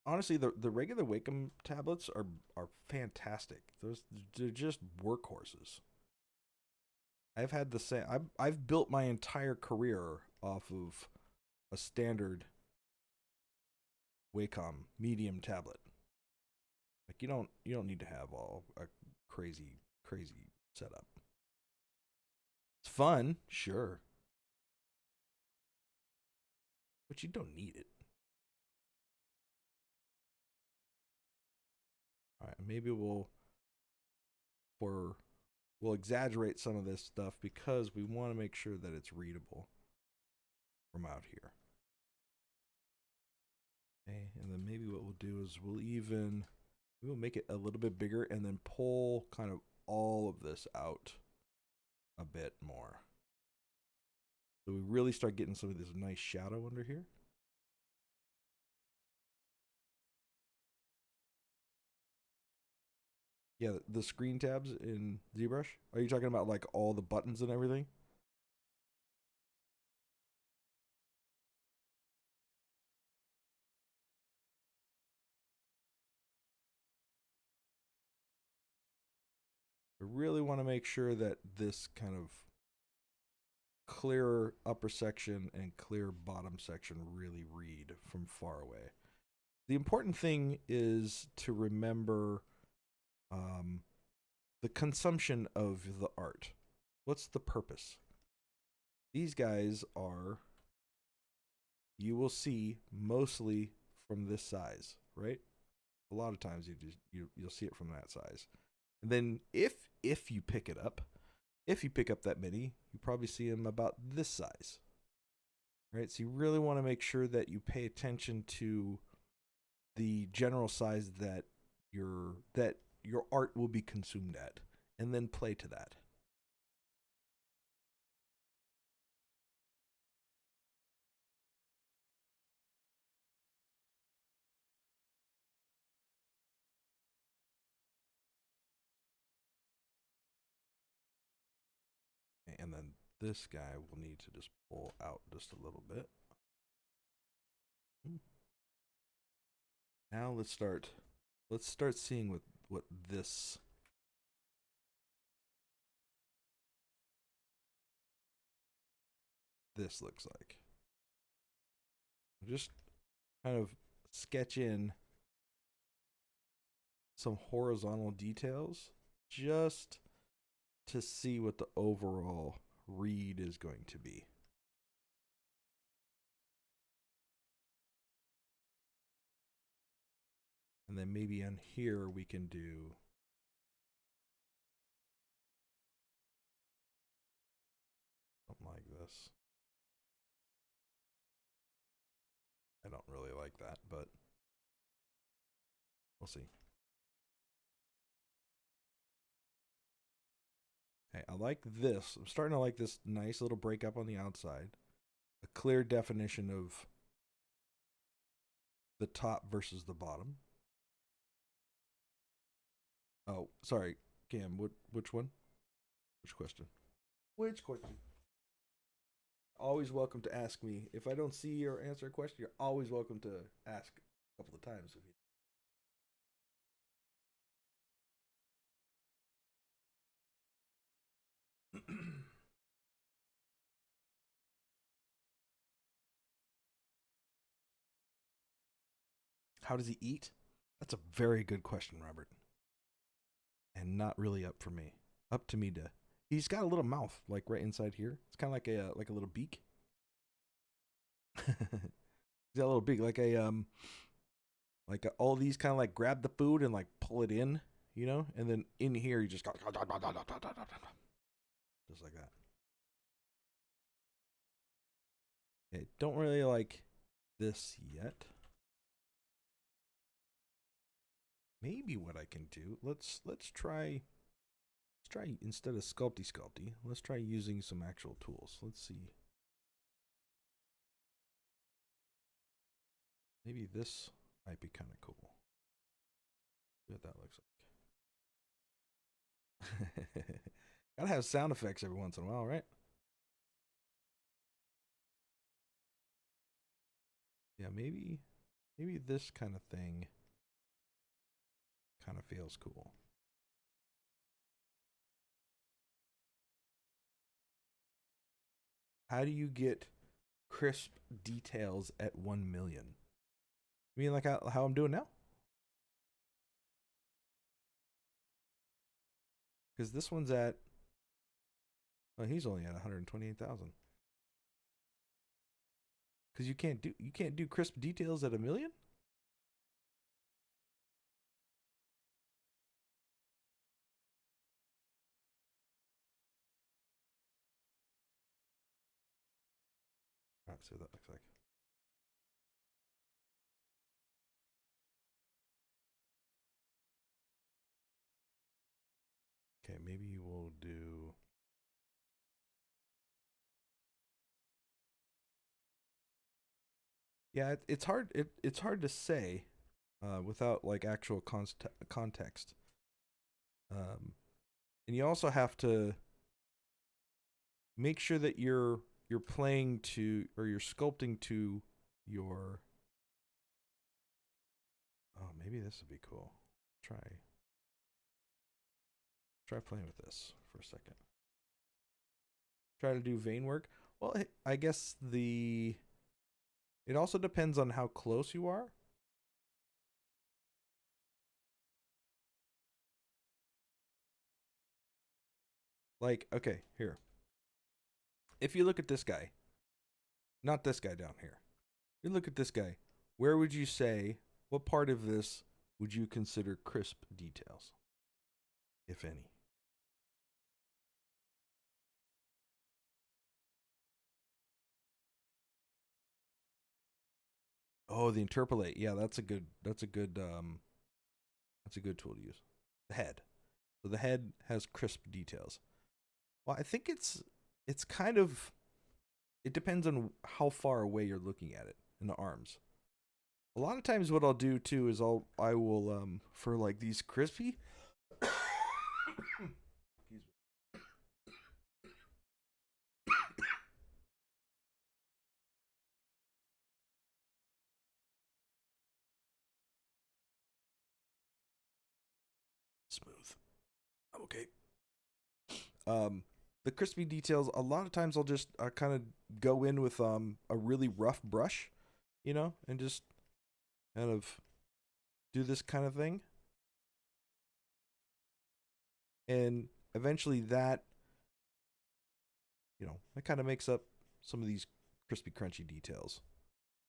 Honestly, the regular Wacom tablets are fantastic. They're just workhorses. I've had the same. I've built my entire career off of a standard Wacom medium tablet. Like you don't need to have all a crazy setup. It's fun, sure, but you don't need it. All right, maybe we'll exaggerate some of this stuff because we want to make sure that it's readable from out here. Okay, and then maybe what we'll do is we'll make it a little bit bigger and then pull kind of all of this out a bit more. So we really start getting some of this nice shadow under here. Yeah, the screen tabs in ZBrush. Are you talking about like all the buttons and everything? I really want to make sure that this kind of clear upper section and clear bottom section really read from far away. The important thing is to remember the consumption of the art. What's the purpose? These guys are, you will see mostly from this size, right? A lot of times you'll see it from that size. And then if you pick it up, if you pick up that many, you probably see them about this size. Right? So you really want to make sure that you pay attention to the general size that your art will be consumed at, and then play to that. And then this guy will need to just pull out just a little bit. Now let's start seeing what this looks like. Just kind of sketch in some horizontal details just to see what the overall read is going to be. And then maybe on here we can do something like this. I don't really like that, but we'll see. Hey, I like this. I'm starting to like this nice little breakup on the outside. A clear definition of the top versus the bottom. Oh, sorry, Cam. Which one? Which question? Which question? Always welcome to ask me. If I don't see or answer a question, you're always welcome to ask a couple of times. If you How does he eat? That's a very good question, Robert. And not really up for me. Up to me to. He's got a little mouth, like right inside here. It's kind of like a little beak. He's got a little beak, like all these kind of like grab the food and like pull it in, you know, and then in here you just go just like that. Okay, don't really like this yet. Maybe what I can do, let's try instead of sculpty, let's try using some actual tools. Let's see. Maybe this might be kind of cool. See what that looks like. Gotta have sound effects every once in a while, right? Yeah, maybe this kind of thing kind of feels cool. How do you get crisp details at 1 million? You mean like how I'm doing now? Because this one's at, well, he's only at 128,000. Because you can't do crisp details at 1 million. All right, see what that looks like. Okay, maybe we'll do. Yeah, it's hard. It's hard to say without like actual context. And you also have to make sure that you're playing to, or you're sculpting to your. Oh, maybe this would be cool. Try playing with this for a second. Try to do vein work. Well, I guess it also depends on how close you are. Like, okay, here. If you look at this guy, not this guy down here. You look at this guy. Where would you say, what part of this would you consider crisp details, if any? Oh, the interpolate. Yeah, that's a good tool to use. The head. So the head has crisp details. Well, I think it's kind of, it depends on how far away you're looking at it in the arms. A lot of times what I'll do too is I will for like these crispy smooth. I'm okay. The crispy details, a lot of times I'll just kind of go in with a really rough brush, you know, and just kind of do this kind of thing. And eventually that, that kind of makes up some of these crispy, crunchy details.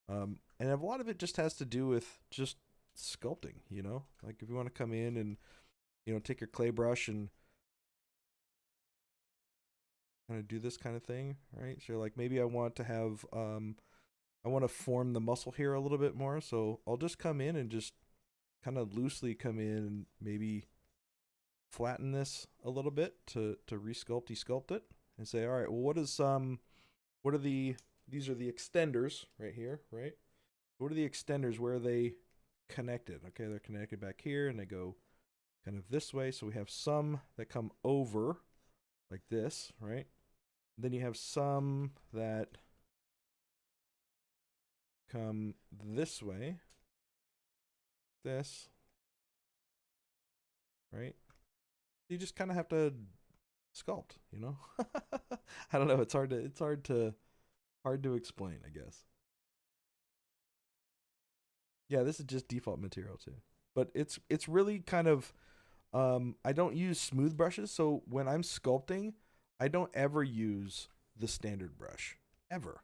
And a lot of it just has to do with just sculpting, Like if you want to come in and, take your clay brush and kind of do this kind of thing, right? So like maybe I want to have, I want to form the muscle here a little bit more. So I'll just come in and just kind of loosely come in and maybe flatten this a little bit to sculpt it and say, all right, well, what are these are the extenders right here, right? What are the extenders? Where are they connected? Okay, they're connected back here and they go kind of this way. So we have some that come over like this, right? And then you have some that come this way, this, right? You just kind of have to sculpt, I don't know. Hard to explain, I guess. Yeah, this is just default material too, but it's really kind of. I don't use smooth brushes, so when I'm sculpting, I don't ever use the standard brush ever,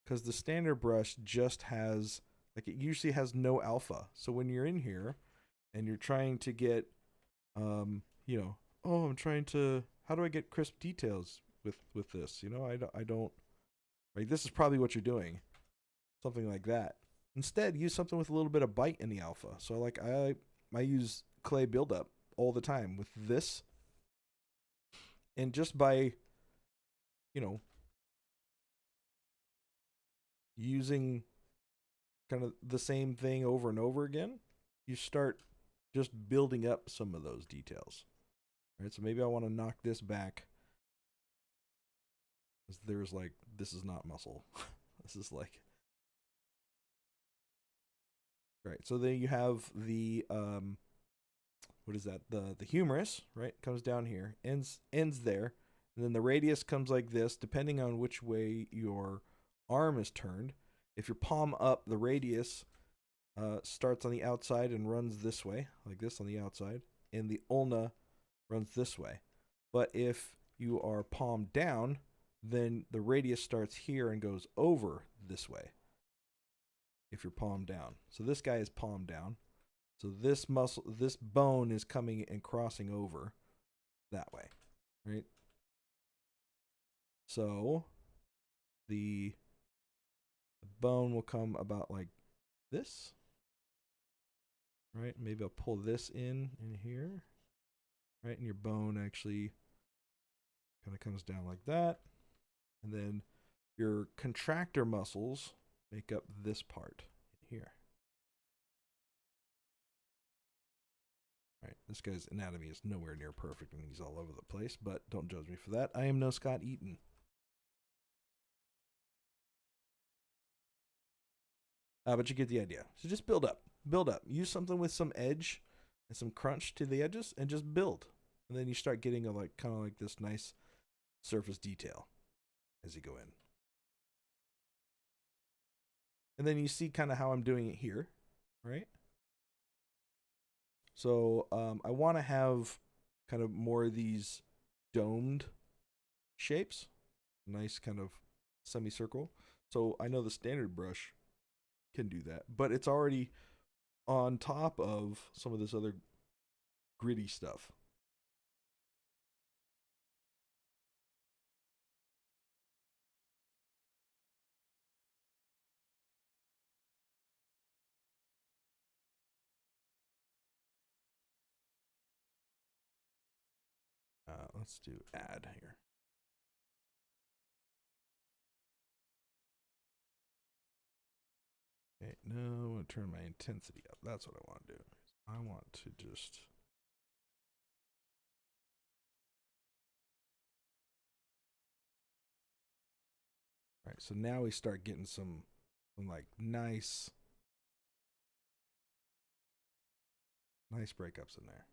because the standard brush just has it usually has no alpha. So when you're in here and you're trying to get, oh, I'm trying to, how do I get crisp details with this? I don't. Right, this is probably what you're doing, something like that. Instead, use something with a little bit of bite in the alpha. So like I use clay buildup all the time with this, and just by, using kind of the same thing over and over again, you start just building up some of those details. All right, so maybe I want to knock this back. There's like, this is not muscle. This is like, right. So then you have the what is that? The humerus, right? Comes down here, ends there, and then the radius comes like this, depending on which way your arm is turned. If your palm up, the radius starts on the outside and runs this way, like this on the outside, and the ulna runs this way. But if you are palm down, then the radius starts here and goes over this way. If you're palm down. So this guy is palm down. So this bone is coming and crossing over that way, right? So the bone will come about like this, right? Maybe I'll pull this in here, right? And your bone actually kind of comes down like that. And then your contractor muscles make up this part here. Right, this guy's anatomy is nowhere near perfect and he's all over the place, but don't judge me for that. I am no Scott Eaton. But you get the idea. So just build up. Use something with some edge and some crunch to the edges and just build. And then you start getting a kind of like this nice surface detail as you go in. And then you see kind of how I'm doing it here, right? So I want to have kind of more of these domed shapes, nice kind of semicircle. So I know the standard brush can do that, but it's already on top of some of this other gritty stuff. Let's do add here. Okay, no, I'm going to turn my intensity up. That's what I want to do. I want to just... All right, so now we start getting some like nice breakups in there.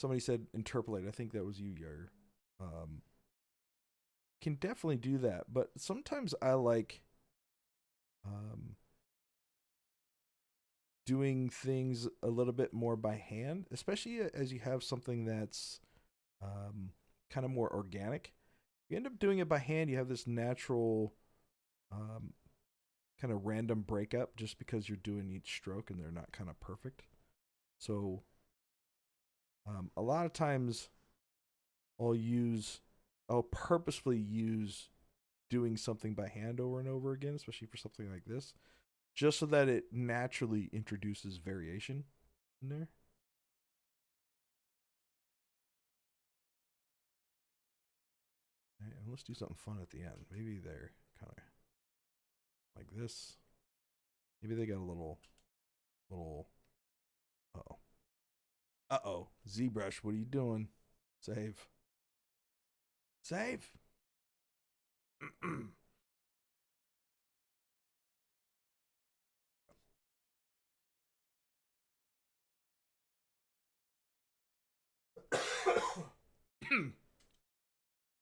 somebody said interpolate. I think that was you, Yair. Can definitely do that, but sometimes I like doing things a little bit more by hand, especially as you have something that's kind of more organic. You end up doing it by hand, you have this natural kind of random breakup just because you're doing each stroke and they're not kind of perfect. So a lot of times I'll purposefully use doing something by hand over and over again, especially for something like this, just so that it naturally introduces variation in there. Right, and let's do something fun at the end. Maybe they're kind of like this. Maybe they got a little. Uh-oh. Uh-oh. ZBrush, what are you doing? Save. Save.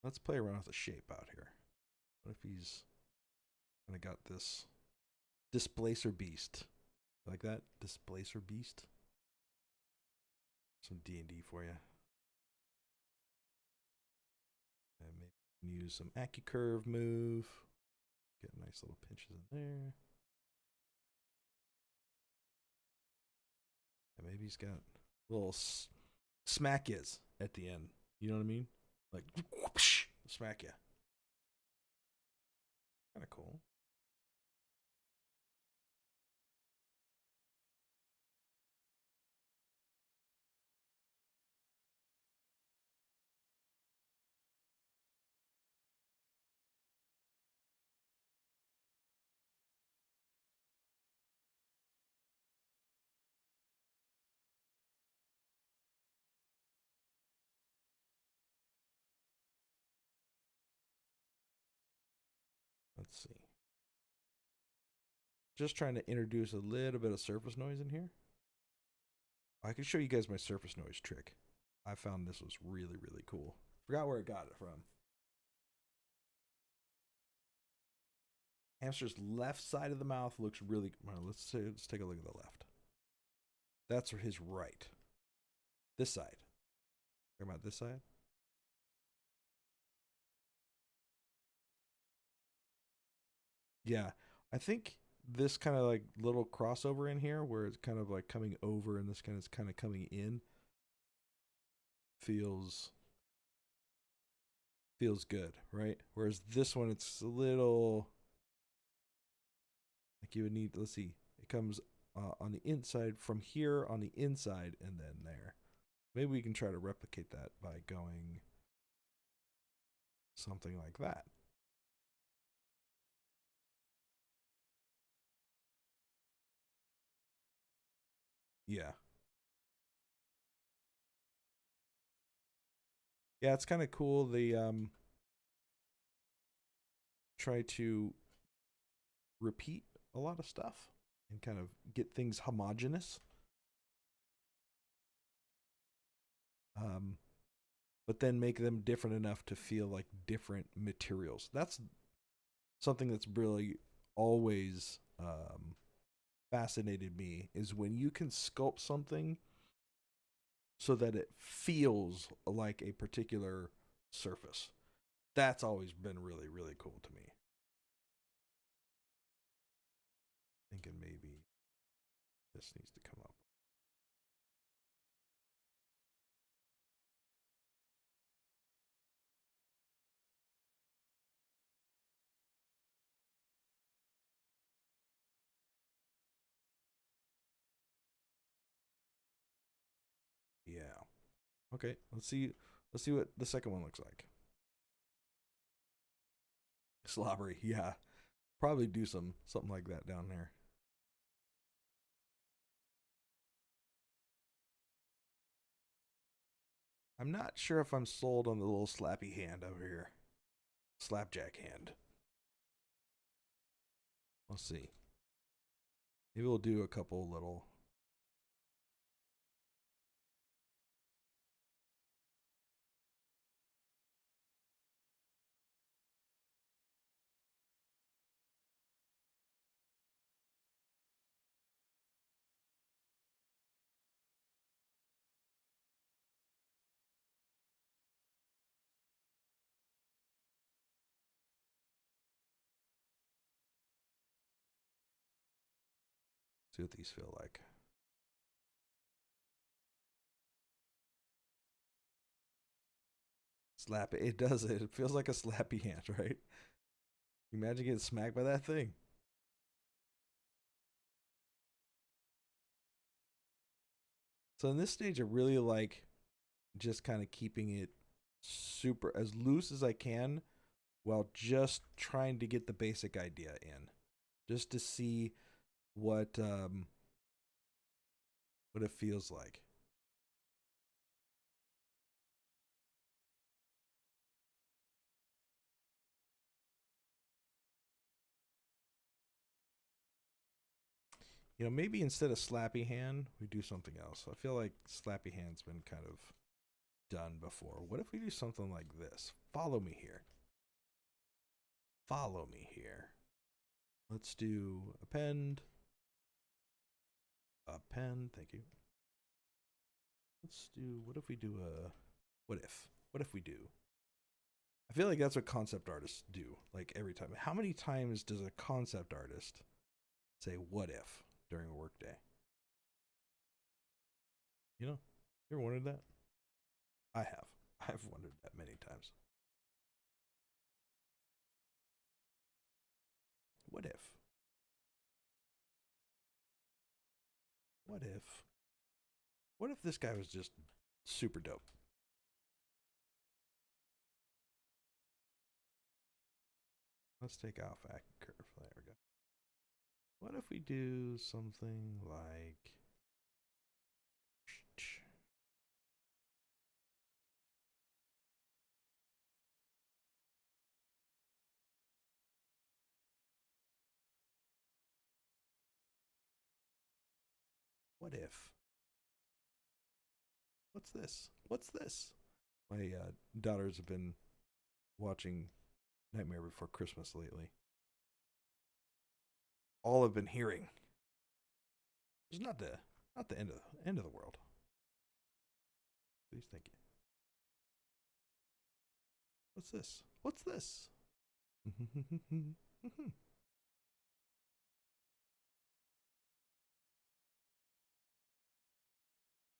Let's play around with the shape out here. What if he's kind of got this displacer beast? Like that? Displacer beast? Some D&D for you. And maybe use some AccuCurve move. Get nice little pinches in there. And maybe he's got little smack is at the end. You know what I mean? Like, whoosh, smack you. Kind of cool. Let's see. Just trying to introduce a little bit of surface noise in here. I can show you guys my surface noise trick. I found this was really, really cool. Forgot where I got it from. Hamster's left side of the mouth looks really. Well, let's take a look at the left. That's his right. This side. Talking about this side. Yeah, I think this kind of like little crossover in here, where it's kind of like coming over, and this kind of coming in, feels good, right? Whereas this one, it's a little like you would need. Let's see, it comes on the inside from here on the inside, and then there. Maybe we can try to replicate that by going something like that. Yeah. Yeah, it's kind of cool. They try to repeat a lot of stuff and kind of get things homogenous. But then make them different enough to feel like different materials. That's something that's really always fascinated me, is when you can sculpt something so that it feels like a particular surface. That's always been really, really cool to me. Thinking maybe this needs to come up. Yeah. Okay, let's see what the second one looks like. Slobbery, yeah. Probably do something like that down there. I'm not sure if I'm sold on the little slappy hand over here. Slapjack hand. Let's see. Maybe we'll do a couple little. See what these feel like. Slap it. It does it. It feels like a slappy hand, right? Imagine getting smacked by that thing. So in this stage, I really like just kind of keeping it super as loose as I can while just trying to get the basic idea in, just to see what it feels like. You know, maybe instead of slappy hand, we do something else. I feel like slappy hand's been kind of done before. What if we do something like this? Follow me here. Follow me here. Let's do append. Append, thank you. Let's do, what if we do a, what if? What if we do? I feel like that's what concept artists do, like every time. How many times does a concept artist say what if during a work day? You know, you ever wondered that? I have. I've wondered that many times. What if? What if? What if this guy was just super dope? Let's take off acting curve. There we go. What if we do something like... What if? What's this? What's this? My daughters have been watching Nightmare Before Christmas lately. All I've been hearing. It's not the end of the world. Please, thank you. What's this? What's this?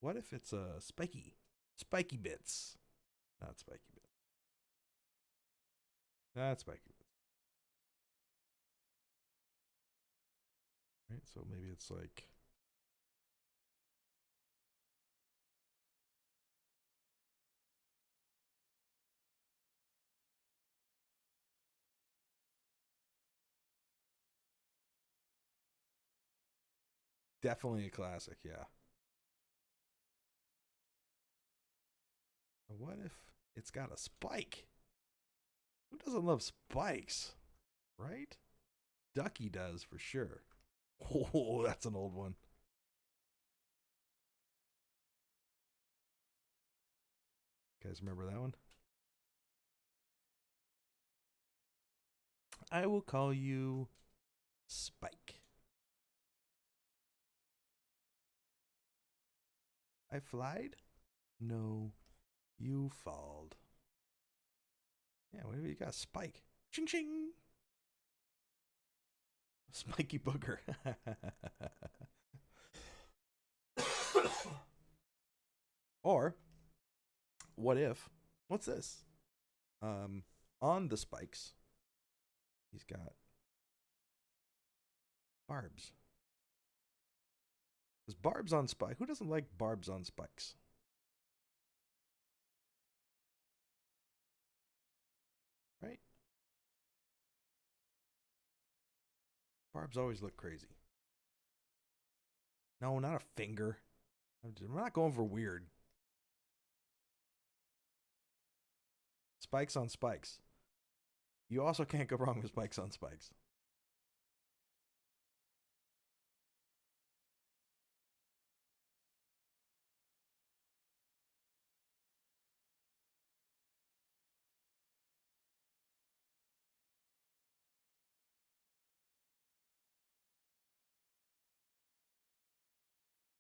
What if it's a spiky bits? Not spiky bits. Not spiky bits. Right, so maybe it's like definitely a classic, yeah. What if it's got a spike? Who doesn't love spikes? Right? Ducky does for sure. Oh, that's an old one. You guys remember that one? I will call you Spike. I flied? No, you falled. Yeah, what have you got? Spike. Ching ching. Spiky booger. Or, what if, what's this? On the spikes, he's got barbs. There's barbs on spike. Who doesn't like barbs on spikes? Right? Barbs always look crazy. No, not a finger. I'm not going for weird. Spikes on spikes. You also can't go wrong with spikes on spikes.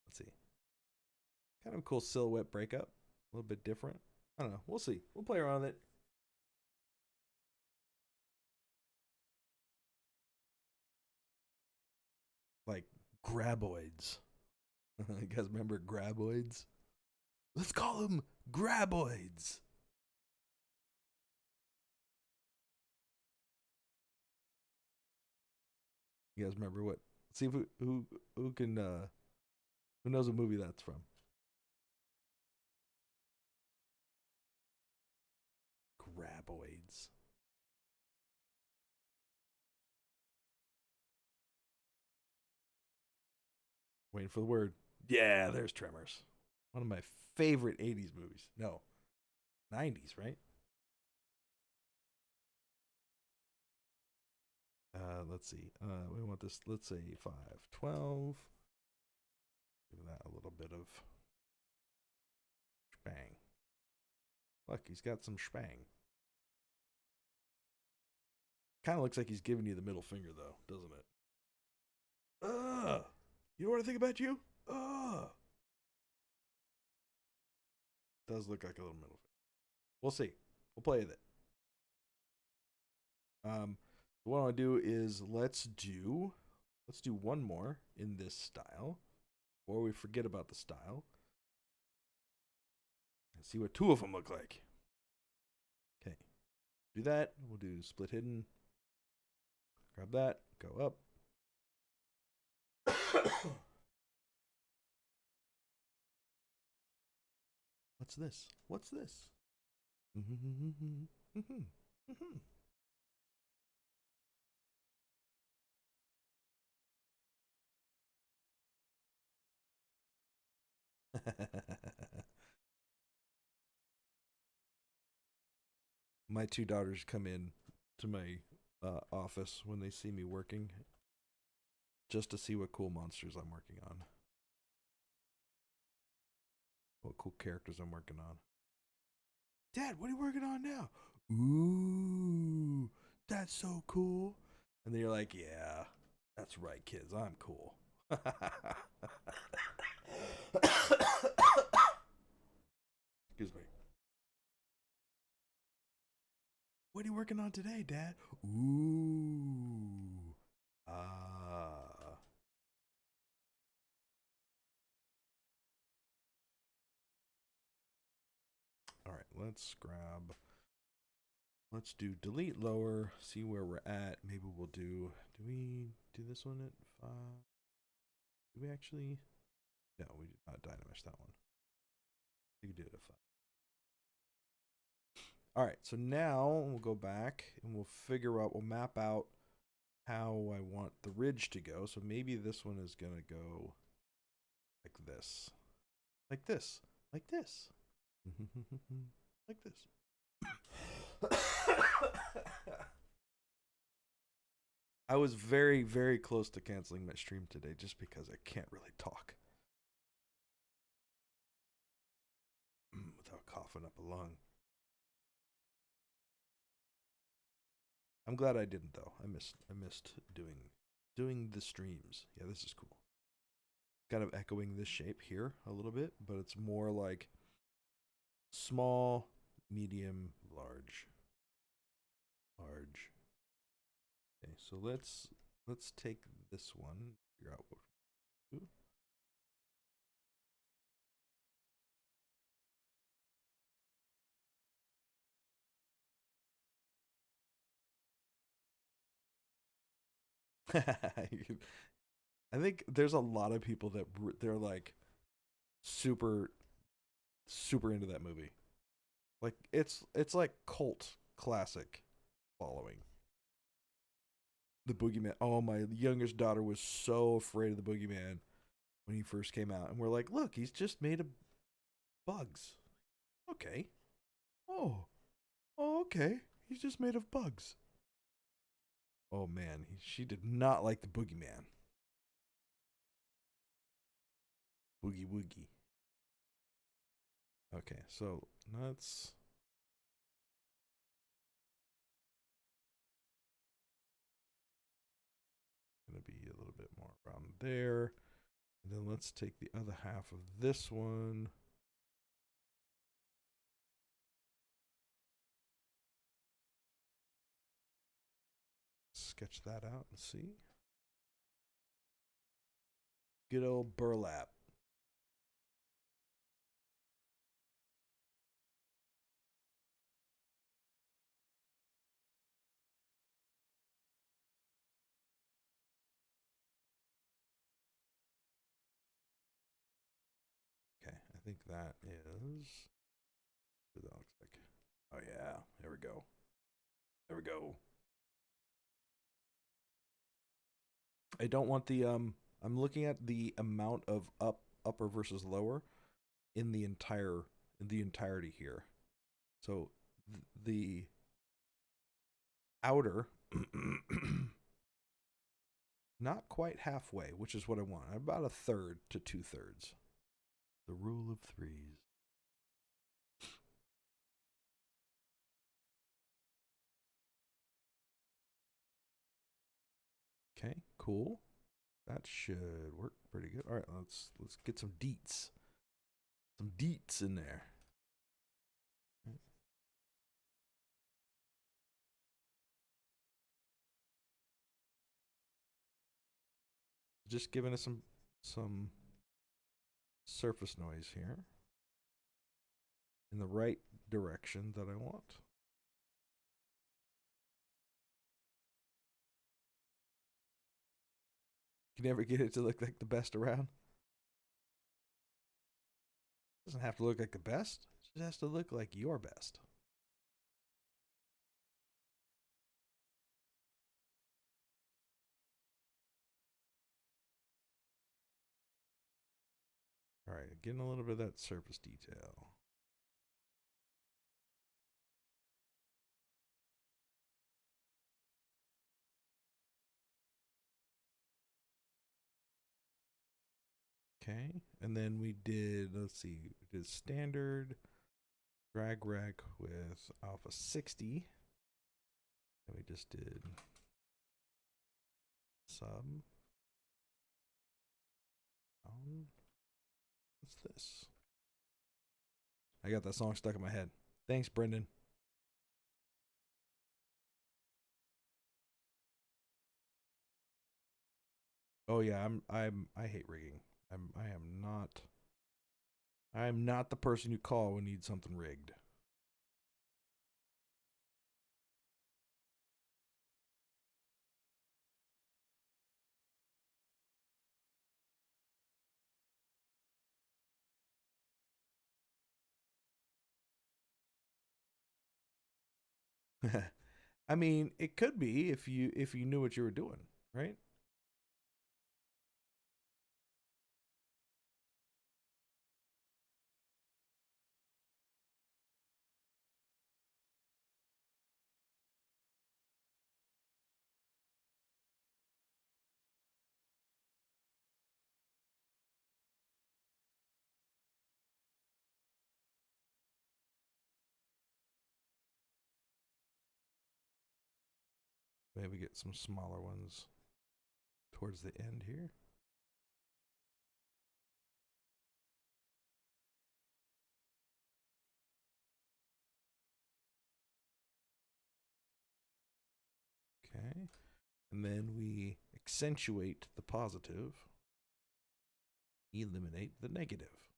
Let's see. Kind of a cool silhouette breakup. A little bit different. I don't know. We'll see. We'll play around with it. Like graboids. You guys remember graboids? Let's call them graboids. You guys remember what? See if who can who knows what movie that's from? Graboids. Waiting for the word. Yeah, there's Tremors. One of my favorite 80s movies. No, 90s, right? Let's see. We want this, let's say 512. Give that a little bit of spang. Look, he's got some spang. Kind of looks like he's giving you the middle finger, though, doesn't it? You know what I think about you? Does look like a little middle finger. We'll see. We'll play with it. What I want to do is let's do one more in this style, or we forget about the style, and see what two of them look like. Okay, do that. We'll do split hidden. Grab that. Go up. What's this? What's this? My two daughters come in to my office when they see me working, just to see what cool monsters I'm working on, what cool characters I'm working on. Dad, what are you working on now? Ooh, that's so cool. And then you're like, yeah, that's right, kids, I'm cool. Excuse me. What are you working on today, Dad? Ooh. All right, let's do delete lower, see where we're at. Maybe we'll do we do this one at 5? Do we actually? No, we did not dynamesh that one. We could do it at 5. All right, so now we'll go back and we'll we'll map out how I want the ridge to go. So maybe this one is going to go like this, like this, like this, like this. I was very, very close to canceling my stream today just because I can't really talk without coughing up a lung. I'm glad I didn't though. I missed doing the streams. Yeah, this is cool. Kind of echoing this shape here a little bit, but it's more like small, medium, large. Okay, so let's take this one, figure out what we do. I think there's a lot of people that they're like super into that movie. Like it's like cult classic following. The Boogeyman. Oh, my youngest daughter was so afraid of the Boogeyman when he first came out, and we're like, look, he's just made of bugs. Okay. Oh, okay. He's just made of bugs. Oh man, she did not like the Boogeyman. Boogie woogie. Okay, so let's. Gonna be a little bit more around there, and then let's take the other half of this one. Sketch that out and see. Good old burlap. Okay, I think that is what that looks like. Oh yeah, there we go. There we go. I don't want the I'm looking at the amount of upper versus lower in the entirety here. So the outer not quite halfway, which is what I want. About a third to 2/3. The rule of threes. Okay, cool. That should work pretty good. All right, let's get some deets. Some deets in there. Just giving us some surface noise here in the right direction that I want. You never get it to look like the best around. It doesn't have to look like the best. It just has to look like your best. All right, getting a little bit of that surface detail. Okay, and then we did, let's see, we did standard, drag rec with alpha 60. And we just did sub. What's this? I got that song stuck in my head. Thanks, Brendon. Oh yeah, I hate rigging. I am not the person you call when you need something rigged. I mean, it could be if you knew what you were doing, right? Maybe get some smaller ones towards the end here. Okay. And then we accentuate the positive, eliminate the negative.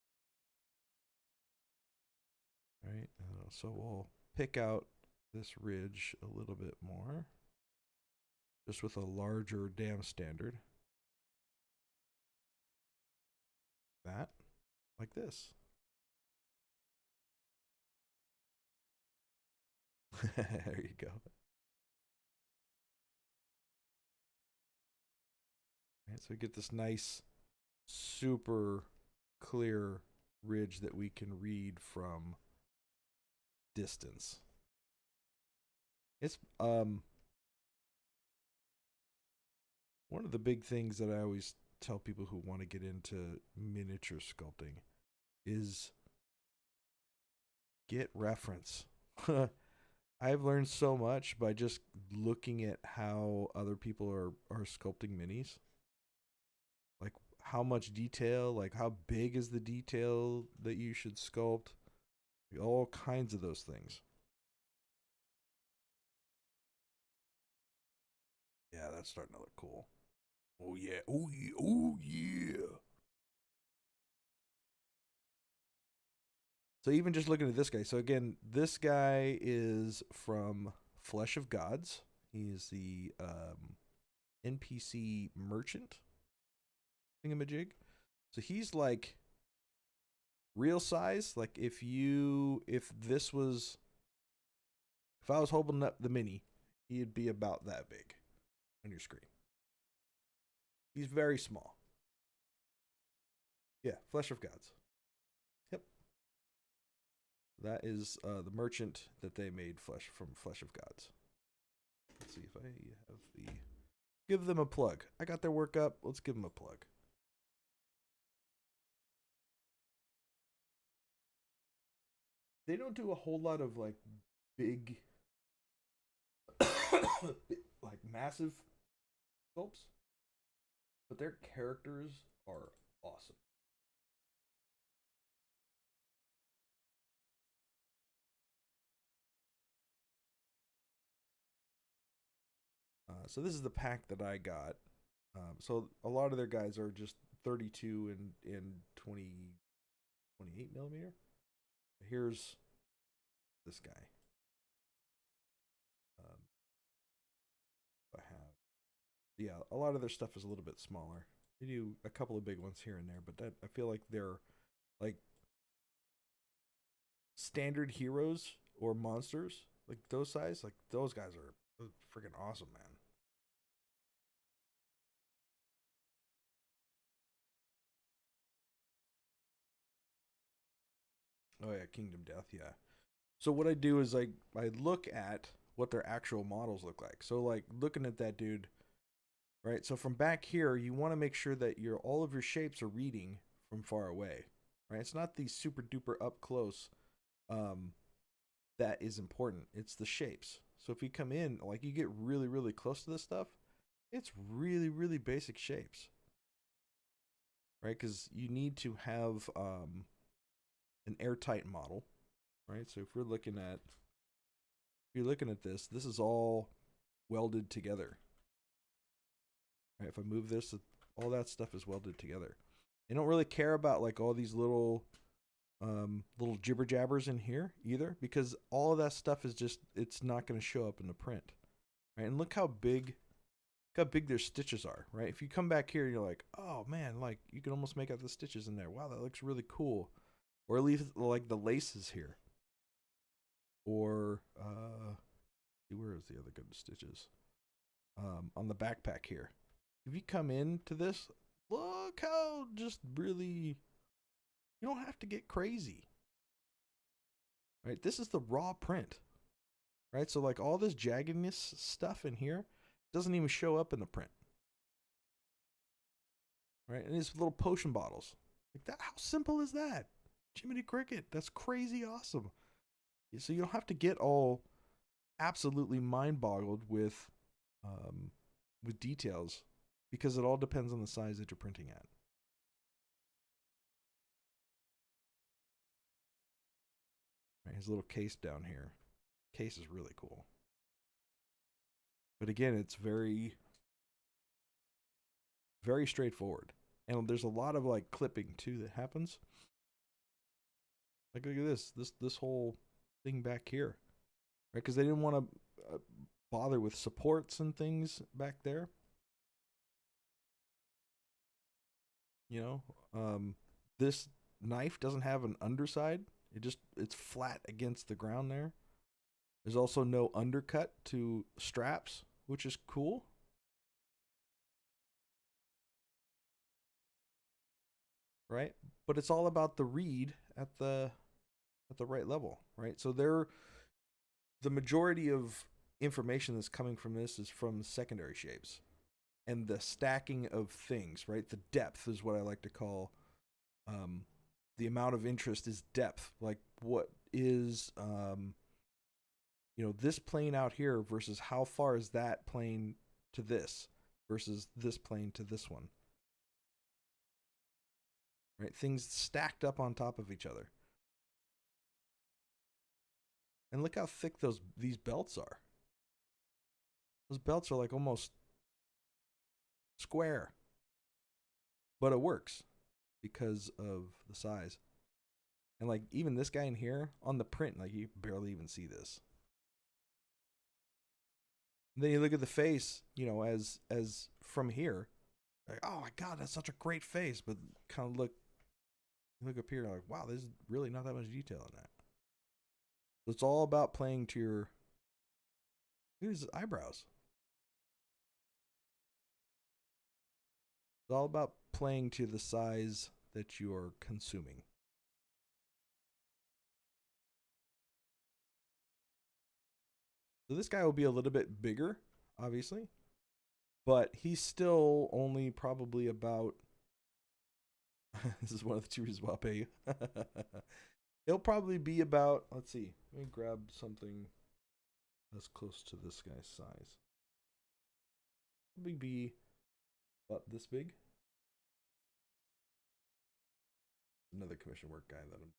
Right? So we'll pick out this ridge a little bit more, just with a larger dam standard. That, like this. There you go. Right, so we get this nice, super clear ridge that we can read from distance. It's one of the big things that I always tell people who want to get into miniature sculpting is get reference. I've learned so much by just looking at how other people are sculpting minis. Like how much detail, like how big is the detail that you should sculpt, all kinds of those things. Yeah, that's starting to look cool. Oh yeah. Oh yeah. Oh yeah. So even just looking at this guy. So again, this guy is from Flesh of Gods. He's the NPC merchant thingamajig. So he's like real size. Like if I was holding up the mini, he'd be about that big on your screen. He's very small. Yeah, Flesh of Gods. Yep. That is the merchant that they made from Flesh of Gods. Let's see if I have the... Give them a plug. I got their work up. Let's give them a plug. They don't do a whole lot of like big, like massive sculpts, but their characters are awesome. So this is the pack that I got. So a lot of their guys are just 32 and 20, 28 millimeter. Here's this guy. I have, yeah, a lot of their stuff is a little bit smaller. They do a couple of big ones here and there, but that I feel like they're like standard heroes or monsters, like those size. Like those guys are freaking awesome, man. Oh yeah, Kingdom Death, yeah. So what I do is I look at what their actual models look like. So like looking at that dude, right? So from back here, you want to make sure that all of your shapes are reading from far away, right? It's not the super duper up close um, that is important. It's the shapes. So if you come in, like you get really really close to this stuff, it's really really basic shapes, right? Because you need to have an airtight model, right? So if you're looking at this, this is all welded together. Right? If I move this, all that stuff is welded together. They don't really care about like all these little jibber jabbers in here either, because all of that stuff is just, it's not going to show up in the print, right? And look how big their stitches are, right? If you come back here, you're like, oh man, like you can almost make out the stitches in there. Wow, that looks really cool. Or at least like the laces here. Or where is the other good stitches? On the backpack here. If you come into this, look how just really, you don't have to get crazy, right? This is the raw print, right? So like all this jaggedness stuff in here doesn't even show up in the print, right? And these little potion bottles, like that, how simple is that? Jiminy Cricket, that's crazy awesome. So you don't have to get all absolutely mind boggled with details, because it all depends on the size that you're printing at. Right, his little case down here. Case is really cool. But again, it's very, very straightforward. And there's a lot of like clipping too that happens. Like look at this whole thing back here, right? Because they didn't want to bother with supports and things back there. You know, this knife doesn't have an underside. It's flat against the ground there. There's also no undercut to straps, which is cool. Right? But it's all about the read at the right level, right? So the majority of information that's coming from this is from secondary shapes and the stacking of things, right? The depth is what I like to call the amount of interest is depth. Like what is this plane out here versus how far is that plane to this versus this plane to this one. Right? Things stacked up on top of each other. And look how thick these belts are. Those belts are like almost square. But it works because of the size. And like even this guy in here on the print, like you barely even see this. And then you look at the face, you know, as from here, like, oh my god, that's such a great face. But kind of look up here, like, wow, there's really not that much detail in that. So it's all about playing to your his eyebrows. It's all about playing to the size that you're consuming. So this guy will be a little bit bigger, obviously, but he's still only probably about. This is one of the two reasons why I'll pay you. He'll probably be about. Let's see. Let me grab something that's close to this guy's size. Probably be about this big. Another commission work guy that I'm.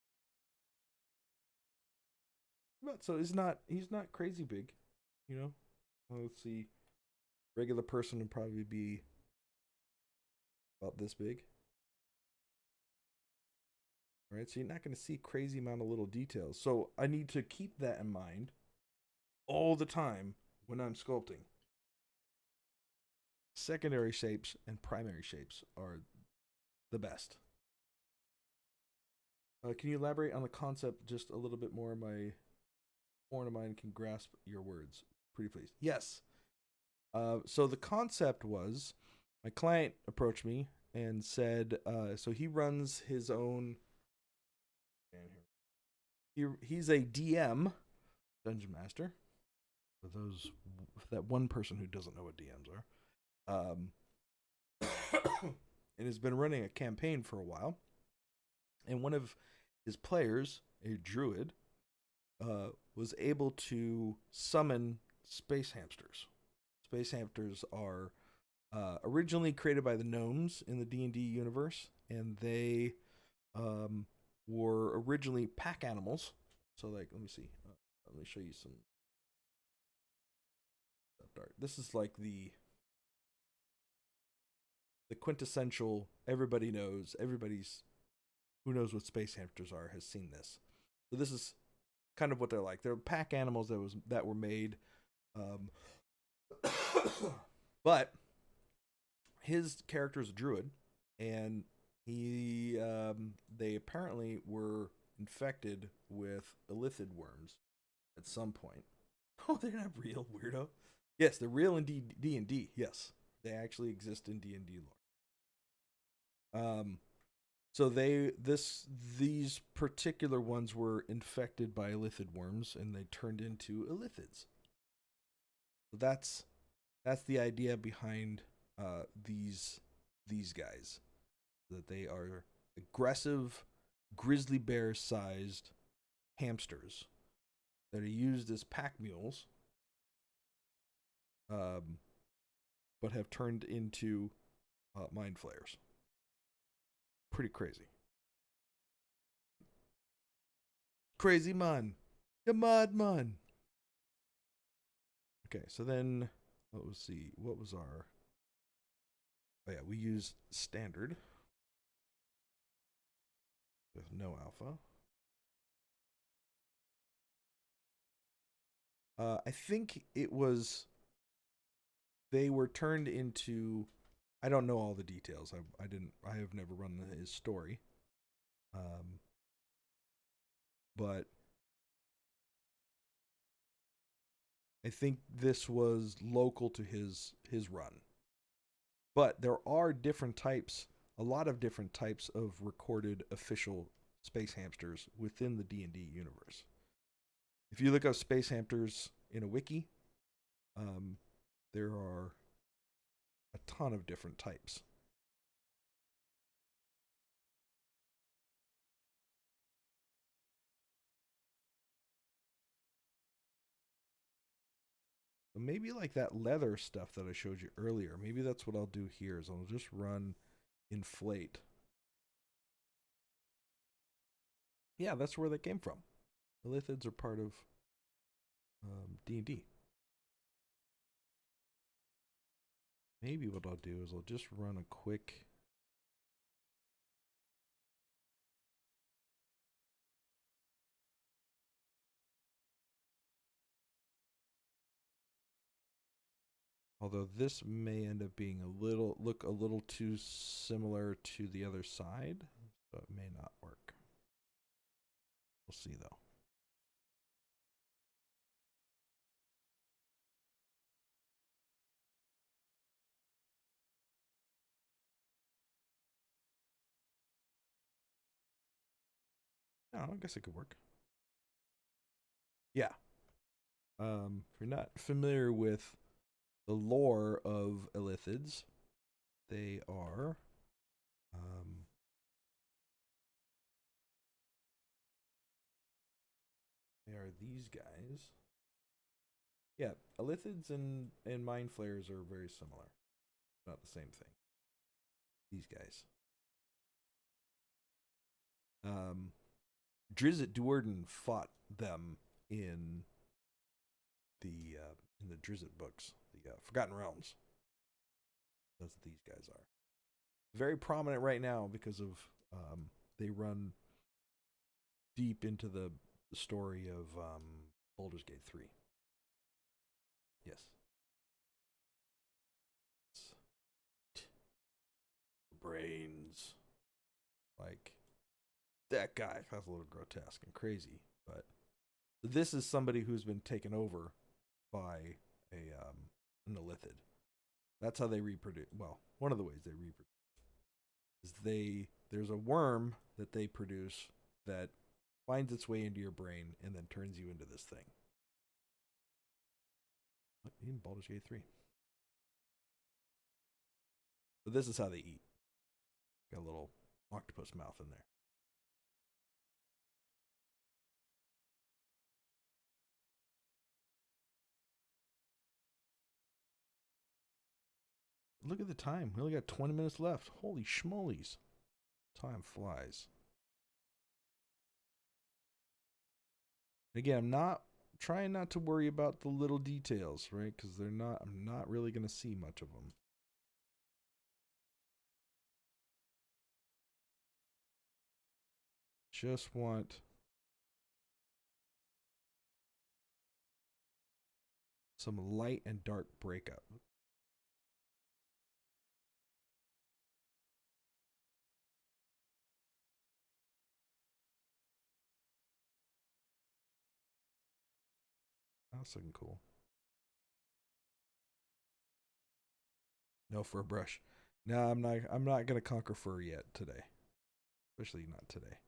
But so he's not crazy big, you know. Well, let's see. Regular person would probably be about this big. All right, so you're not going to see crazy amount of little details. So I need to keep that in mind all the time when I'm sculpting. Secondary shapes and primary shapes are the best. Can you elaborate on the concept just a little bit more? My foreign mind can grasp your words. Pretty please. Yes. So the concept was, my client approached me and said, so he runs his own. He's a DM, Dungeon Master. For that one person who doesn't know what DMs are, and has been running a campaign for a while. And one of his players, a druid, was able to summon space hamsters. Space hamsters are originally created by the gnomes in the D&D universe, and they were originally pack animals. So, like, let me see. Let me show you some. This is like the quintessential. Everybody knows. Who knows what space hamsters are has seen this. So this is kind of what they're like. They're pack animals that were made. But his character is a druid, and they apparently were infected with illithid worms at some point. Oh, they're not real, weirdo. Yes, they're real in D&D. Yes, they actually exist in D&D lore. So these particular ones were infected by illithid worms, and they turned into illithids. So that's the idea behind these guys, that they are aggressive, grizzly bear-sized hamsters that are used as pack mules, but have turned into mind flayers. Pretty crazy. Crazy man. The madman. Okay, so then let's see. What was our. Oh, yeah, we use standard with no alpha. I think it was. They were turned into. I don't know all the details. I have never run his story. But I think this was local to his run. But there are different types, a lot of different types of recorded official space hamsters within the D&D universe. If you look up space hamsters in a wiki, there are a ton of different types. So maybe like that leather stuff that I showed you earlier, maybe that's what I'll do here, is I'll just run inflate. Yeah, that's where they came from. The lithids are part of D&D. maybe what I'll do is I'll just run a quick. Although this may end up being look a little too similar to the other side, so it may not work. We'll see though. Oh, I guess it could work. Yeah. If you're not familiar with the lore of elithids, they are these guys. Yeah, elithids and mind flayers are very similar. Not the same thing. These guys. Drizzt Do'Urden fought them in the Drizzt books, the Forgotten Realms. That's what these guys are. Very prominent right now because of they run deep into the story of Baldur's Gate 3. Yes. Brains. Like, that guy. That's a little grotesque and crazy, but this is somebody who's been taken over by an elithid. That's how they reproduce. Well, one of the ways they reproduce is there's a worm that they produce that finds its way into your brain and then turns you into this thing. In Baldur's Gate 3. But this is how they eat. Got a little octopus mouth in there. Look at the time. We only got 20 minutes left. Holy schmolies. Time flies. Again, I'm trying not to worry about the little details, right? Because I'm not really going to see much of them. Just want some light and dark breakup. That's looking cool. No fur brush. No, I'm not gonna conquer fur yet today. Especially not today.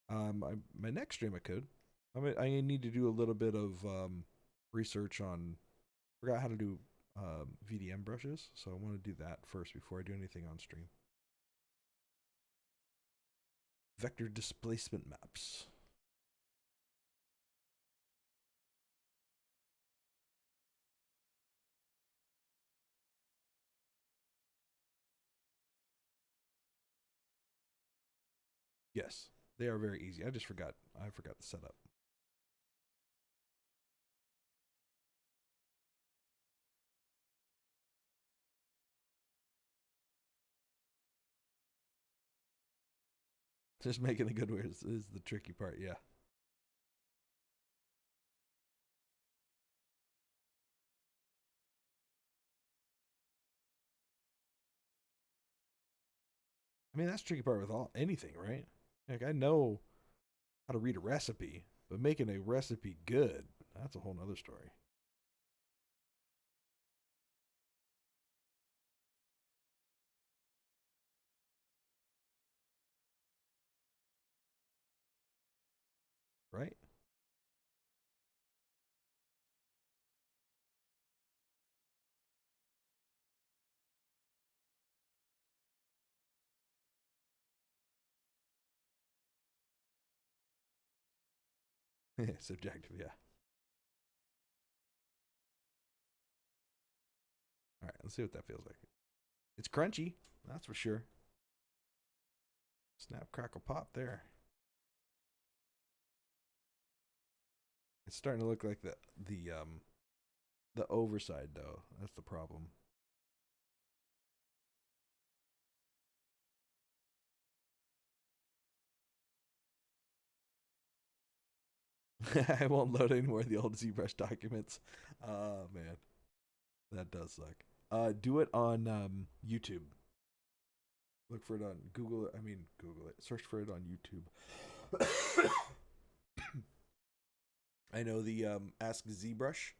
My next stream I could. I need to do a little bit of research on. Forgot how to do VDM brushes, so I want to do that first before I do anything on stream. Vector displacement maps. Yes, they are very easy. I forgot the setup. Just making a good way is the tricky part, yeah. I mean, that's the tricky part with anything, right? Like, I know how to read a recipe, but making a recipe good, that's a whole nother story. Right? Subjective, yeah. All right, let's see what that feels like. It's crunchy, that's for sure. Snap, crackle, pop there. It's starting to look like the overside though. That's the problem. I won't load any more of the old ZBrush documents. Oh man, that does suck. Do it on YouTube. Look for it on Google. I mean, Google it. Search for it on YouTube. I know the Ask ZBrush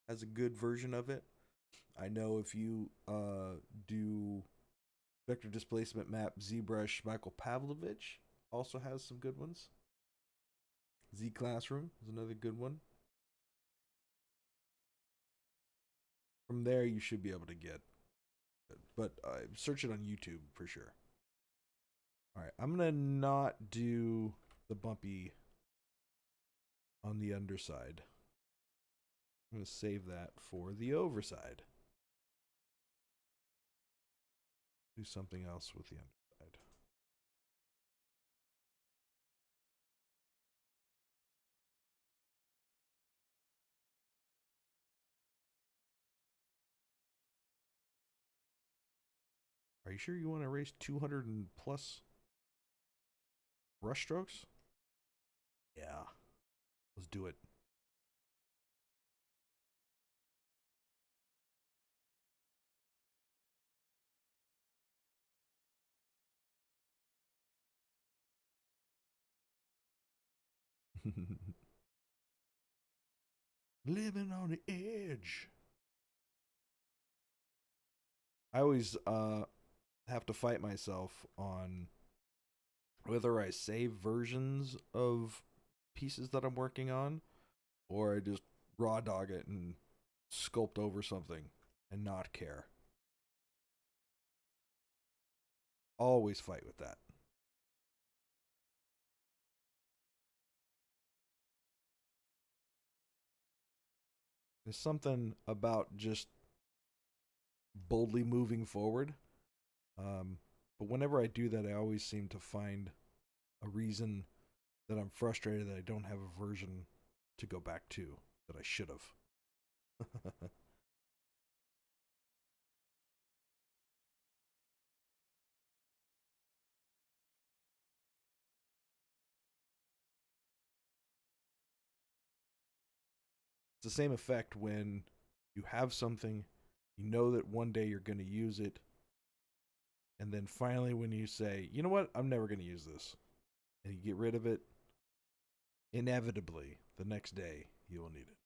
has a good version of it. I know if you do vector displacement map ZBrush, Michael Pavlovich also has some good ones. Z Classroom is another good one. From there, you should be able to get it. But search it on YouTube for sure. All right, I'm going to not do the bumpy on the underside. I'm going to save that for the overside. Do something else with the underside. Are you sure you want to erase 200 and plus brush strokes? Yeah. Let's do it. Living on the edge. I always have to fight myself on whether I save versions of pieces that I'm working on or I just raw dog it and sculpt over something and not care. Always fight with that. There's something about just boldly moving forward. But whenever I do that, I always seem to find a reason that I'm frustrated that I don't have a version to go back to that I should have. It's the same effect when you have something, you know that one day you're going to use it, and then finally when you say, you know what, I'm never going to use this, and you get rid of it, inevitably, the next day, you will need it.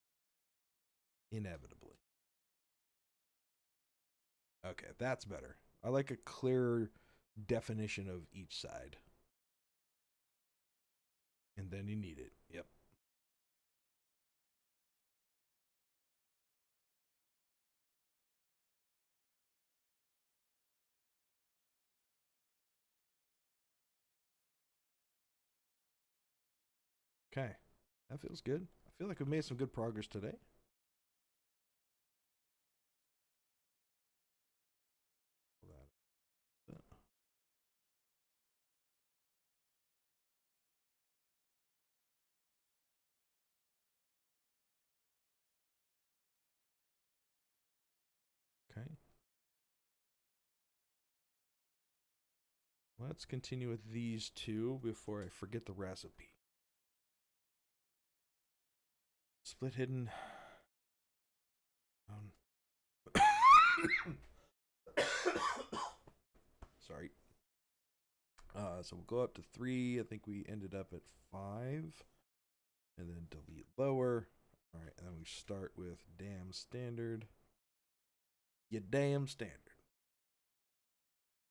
Inevitably. Okay, that's better. I like a clearer definition of each side. And then you need it. Yep. Okay. That feels good. I feel like we've made some good progress today. Okay. Let's continue with these two before I forget the recipe. Split hidden. Sorry. So we'll go up to 3. I think we ended up at 5. And then delete lower. All right, and then we start with damn standard. You damn standard.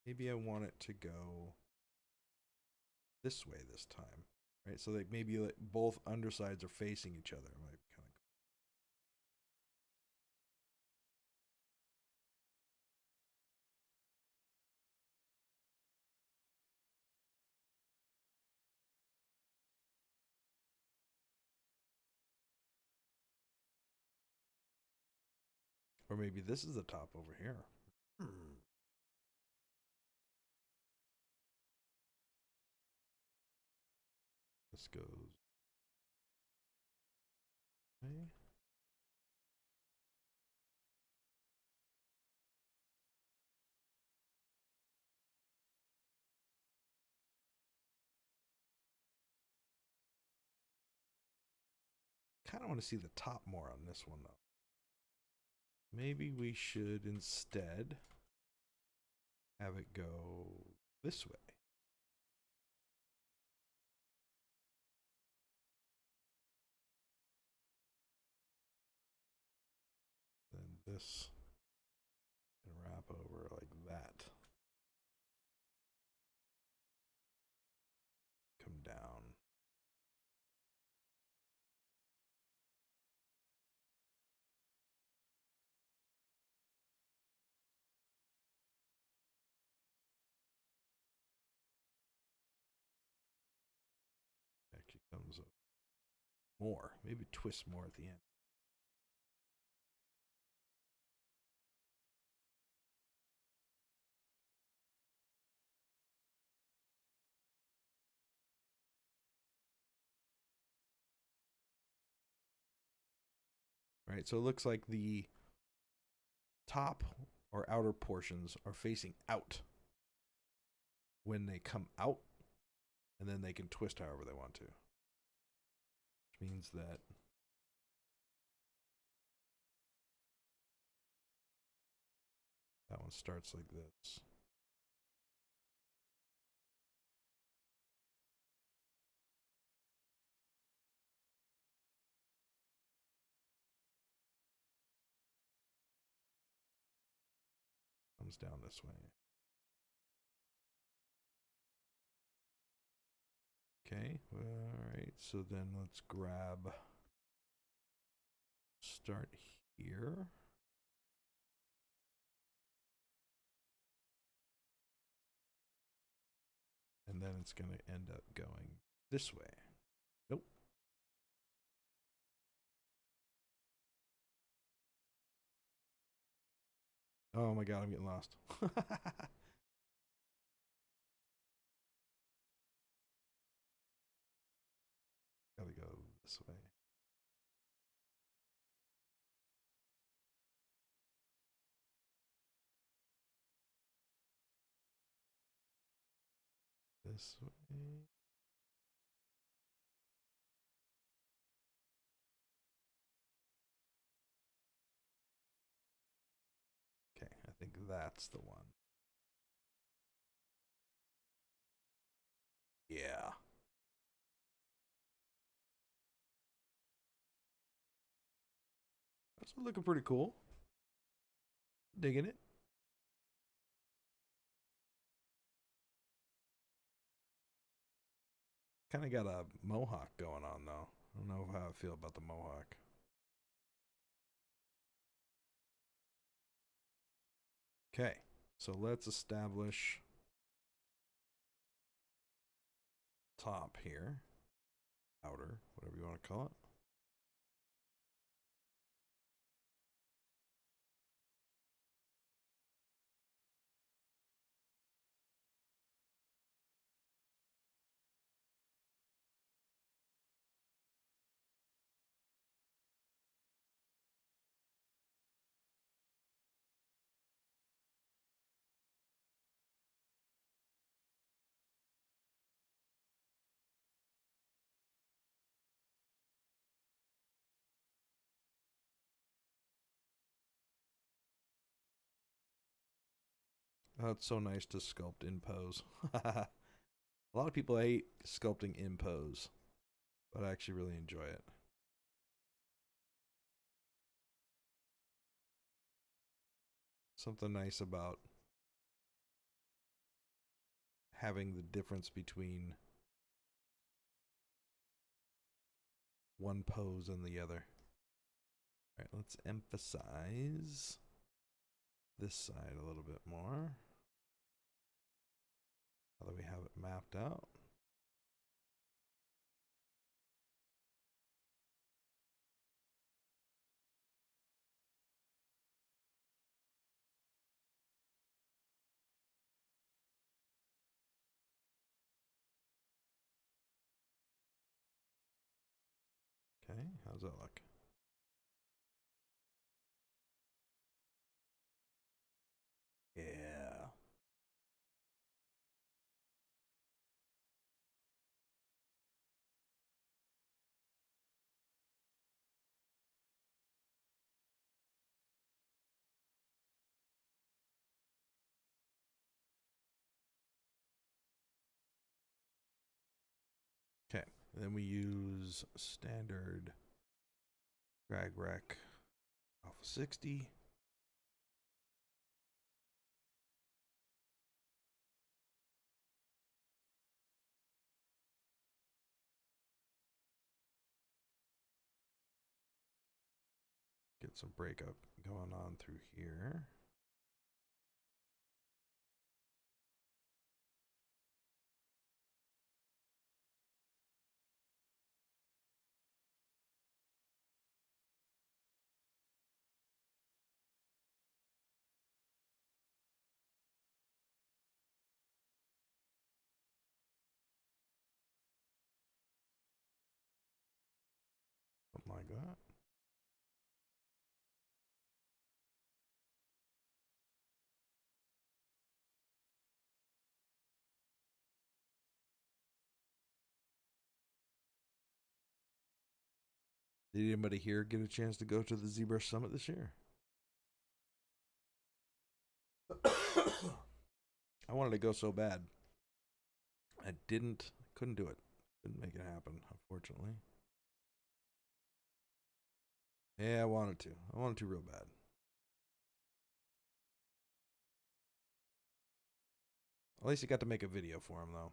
Maybe I want it to go this way this time, right? So like maybe like both undersides are facing each other. It might be kind of cool. Or maybe this is the top over here. This goes. Okay. kind of want to see the top more on this one, though. Maybe we should instead have it go this way. Then this can wrap over like that. Come down. Actually comes up more. Maybe twist more at the end. Right, so it looks like the top or outer portions are facing out when they come out, and then they can twist however they want to. Which means that that one starts like this. Comes down this way. Okay, all right, so then let's grab, start here. And then it's going to end up going this way. Nope. Oh my god, I'm getting lost. Gotta go this way. This way. Okay, I think that's the one. Yeah. That's looking pretty cool. Digging it. Kind of got a mohawk going on, though. I don't know how I feel about the mohawk. Okay, so let's establish top here. Outer, whatever you want to call it. Oh, it's so nice to sculpt in pose. A lot of people hate sculpting in pose, but I actually really enjoy it. Something nice about having the difference between one pose and the other. All right, let's emphasize this side a little bit more. Now that we have it mapped out. Okay, how's that look? Yeah. then we use standard drag rec alpha 60. Get some breakup going on through here. Something like that. Did anybody here get a chance to go to the ZBrush Summit this year? I wanted to go so bad. I couldn't do it. Couldn't make it happen, unfortunately. Yeah, I wanted to. I wanted to real bad. At least you got to make a video for him, though.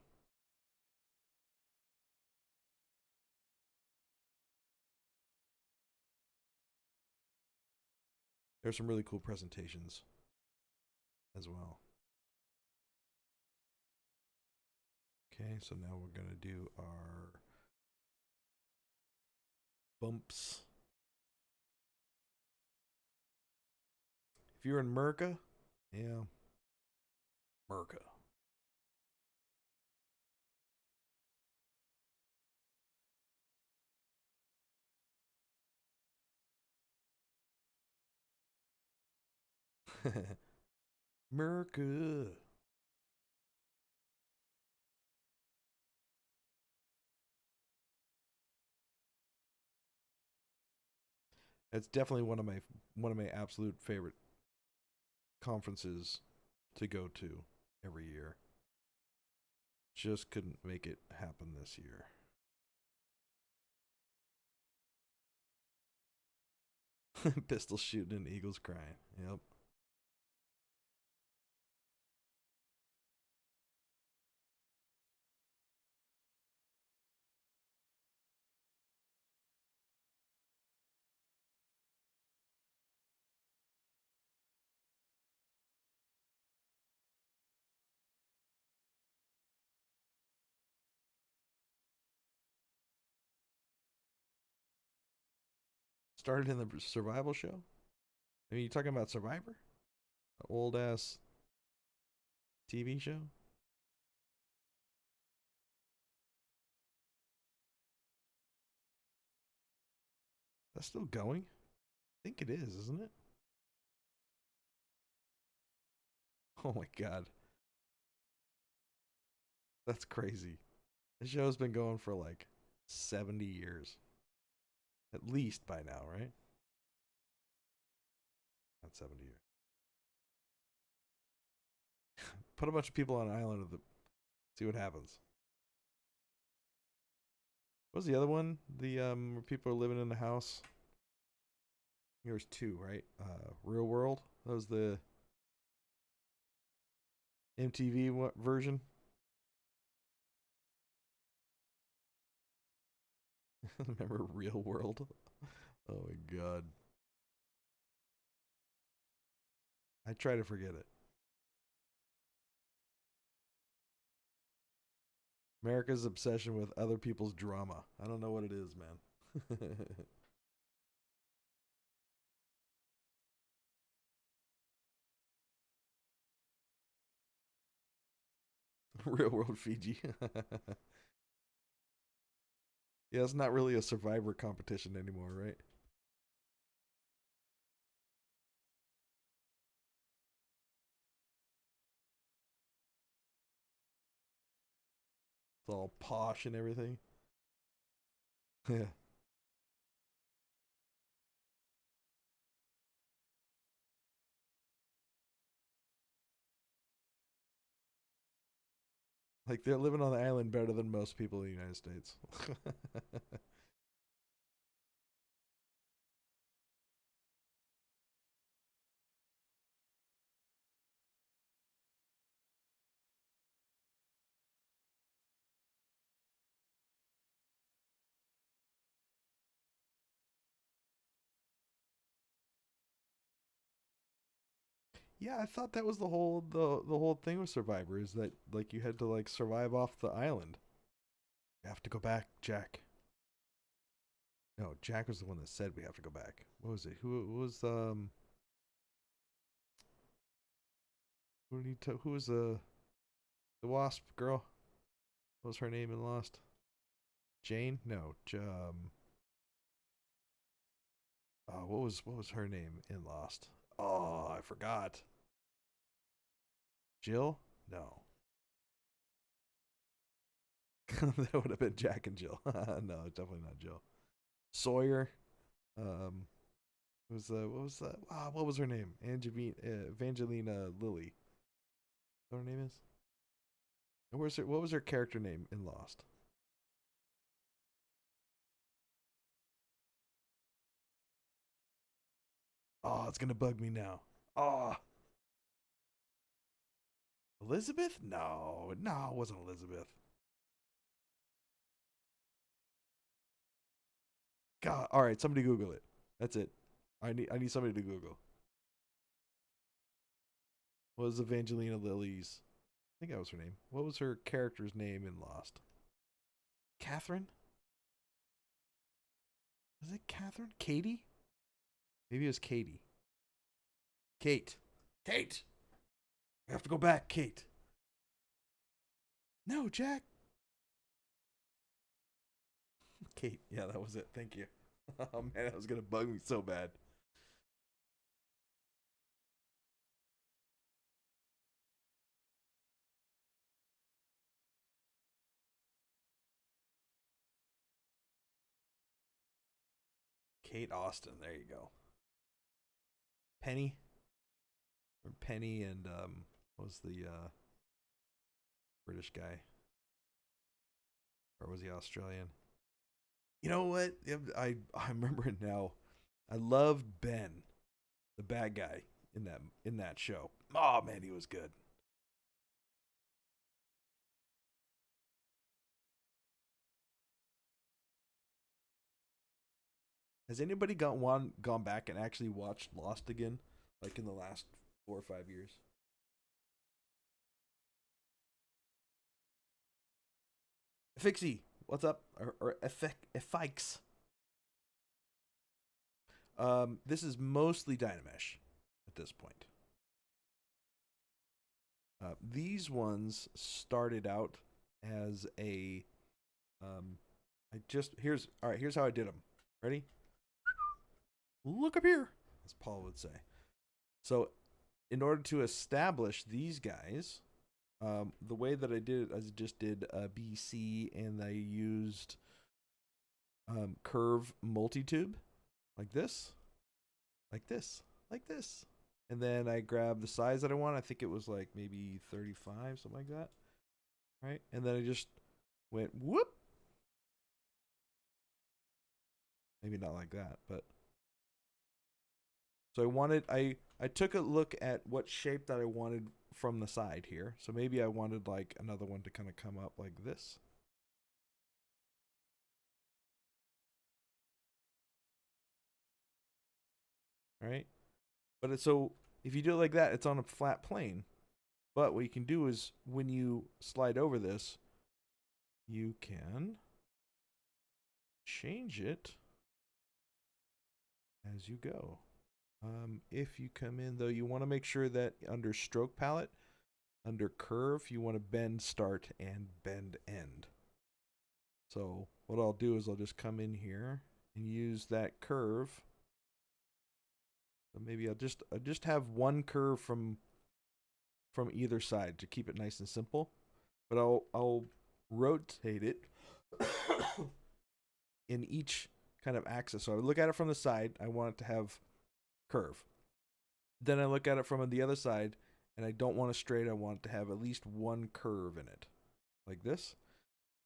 There's some really cool presentations as well. Okay, so now we're going to do our bumps. If you're in Merca, yeah, Merca. Merca. It's definitely one of my absolute favorite conferences to go to every year. Just couldn't make it happen this year. Pistol shooting and eagles crying. Yep. Started in the survival show. I mean, you talking about Survivor? Old ass TV show? That's still going? I think it is, isn't it? Oh my god. That's crazy. The show's been going for like 70 years. At least by now, right? Not 70 years. Put a bunch of people on an island see what happens. What was the other one? The where people are living in the house. There's two, right? Real World. That was the MTV version. Remember Real World? Oh my god. I try to forget it. America's obsession with other people's drama. I don't know what it is, man. Real World Fiji. Yeah, it's not really a survivor competition anymore, right? It's all posh and everything. Yeah. Like they're living on the island better than most people in the United States. Yeah, I thought that was the whole thing with Survivor is that like you had to like survive off the island. You have to go back, Jack. No, Jack was the one that said we have to go back. What was it? Who was who was the wasp girl? What was her name in Lost? Jane? No, what was her name in Lost? Oh, I forgot. Jill? No. That would have been Jack and Jill. No, definitely not Jill. Sawyer. Um, what was that? What was her name? Evangelina Lilly. What her name is? And what was her character name in Lost? Oh, it's gonna bug me now. Oh, Elizabeth? No, no, it wasn't Elizabeth. God, all right, somebody Google it. That's it. I need somebody to Google. What was Evangelina Lilly's? I think that was her name. What was her character's name in Lost? Catherine? Was it Catherine? Katie? Maybe it was Katie. Kate. Kate. We have to go back, Kate. No, Jack. Kate. Yeah, that was it. Thank you. Oh man, that was gonna bug me so bad. Kate Austin. There you go. Penny. Or Penny and what was the British guy? Or was he Australian? You know what? I remember it now. I loved Ben, the bad guy in that show. Oh man, he was good. Has anybody gone back and actually watched Lost again, like in the last 4 or 5 years? Fixie, what's up? Or Effikes. This is mostly Dynamesh at this point. These ones started out as a. I just here's all right. Here's how I did them. Ready? Look up here, as Paul would say. So, in order to establish these guys, the way that I did it, I just did BC and I used curve multi-tube like this, like this, like this. And then I grabbed the size that I want. I think it was like maybe 35, something like that. Right? And then I just went whoop. Maybe not like that, but so I took a look at what shape that I wanted from the side here. So maybe I wanted like another one to kind of come up like this. Right? But it's so if you do it like that, it's on a flat plane. But what you can do is when you slide over this, you can change it as you go. If you come in though, you want to make sure that under stroke palette, under curve, you want to bend start and bend end. So what I'll do is I'll just come in here and use that curve. So maybe I'll just have one curve from either side to keep it nice and simple. But I'll rotate it in each kind of axis. So I look at it from the side, I want it to have curve. Then I look at it from the other side and I don't want it straight, I want it to have at least one curve in it. like this.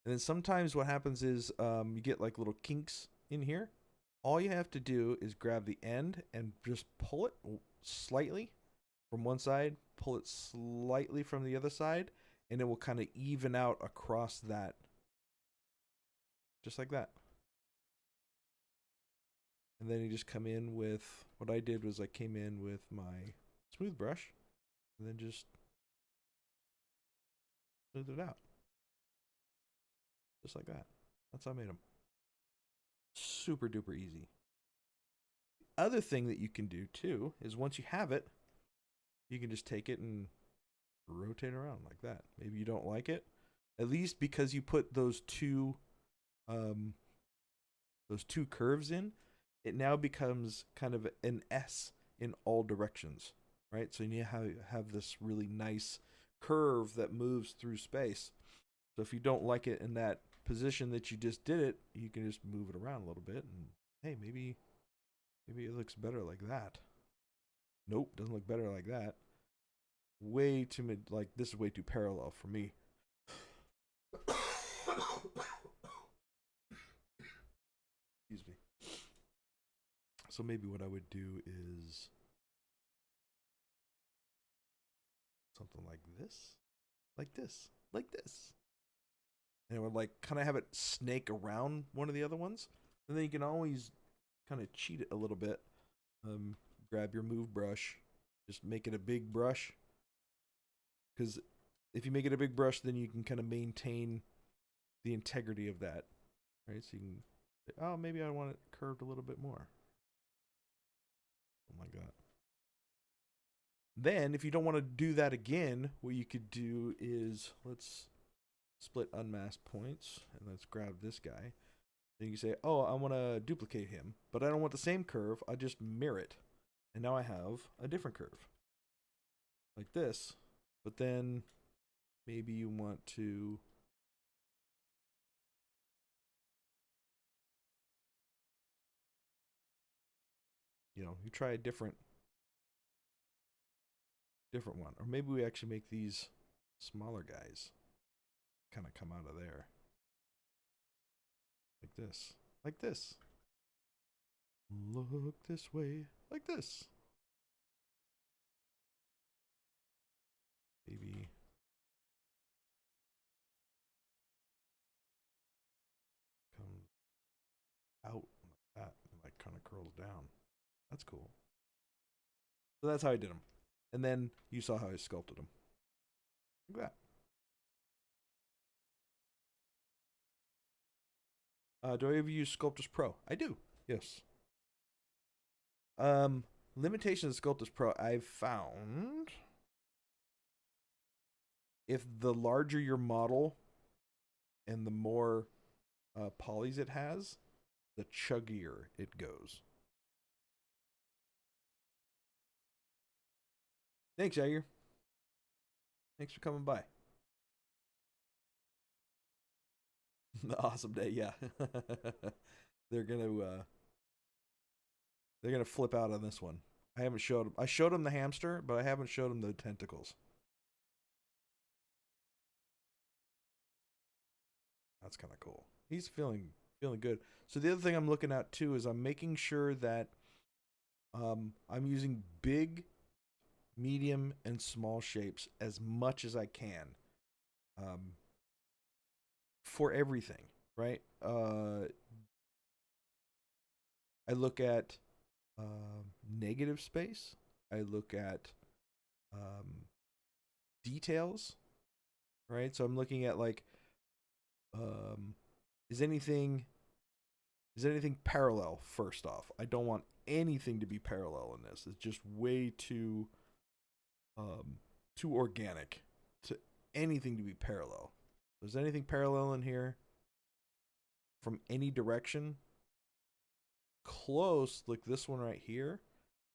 And then sometimes what happens is you get like little kinks in here. All you have to do is grab the end and just pull it slightly from one side, pull it slightly from the other side, and it will kind of even out across that. Just like that. And then you just come in with, what I did was I came in with my smooth brush and then just smooth it out. Just like that. That's how I made them. Super duper easy. Other thing that you can do too is once you have it, you can just take it and rotate around like that. Maybe you don't like it. At least because you put those two curves in, it now becomes kind of an S in all directions, right? So you have this really nice curve that moves through space. So if you don't like it in that position that you just did it, you can just move it around a little bit and hey, maybe it looks better like that. Nope, doesn't look better like that. Way too mid, like this is way too parallel for me. Excuse me. So maybe what I would do is something like this, like this, like this. And it would like kind of have it snake around one of the other ones. And then you can always kind of cheat it a little bit. Grab your move brush, just make it a big brush. Because if you make it a big brush, then you can kind of maintain the integrity of that, right? So you can say, oh, maybe I want it curved a little bit more. Oh my God. Then, if you don't want to do that again, what you could do is, let's split unmask points, and let's grab this guy. Then you can say, oh, I want to duplicate him, but I don't want the same curve. I just mirror it. And now I have a different curve. Like this. But then maybe you want to you try a different one. Or maybe we actually make these smaller guys kind of come out of there. Like this. Like this. Look this way. Like this. Maybe comes out like that and like kind of curls down. That's cool. So that's how I did them. And then you saw how I sculpted them. Like that. Do I ever use Sculptris Pro? I do. Yes. Limitations of Sculptris Pro. I've found if the larger your model and the more polys it has, the chuggier it goes. Thanks, Jagger. Thanks for coming by. Awesome day, yeah. They're gonna flip out on this one. I haven't showed them. I showed them the hamster, but I haven't showed them the tentacles. That's kind of cool. He's feeling good. So the other thing I'm looking at too is I'm making sure that I'm using big, medium, and small shapes as much as I can for everything, right? I look at negative space. I look at details, right? So I'm looking at like, is anything parallel? First off, I don't want anything to be parallel in this. It's just way too organic to anything to be parallel. Is anything parallel in here from any direction? Close, like this one right here.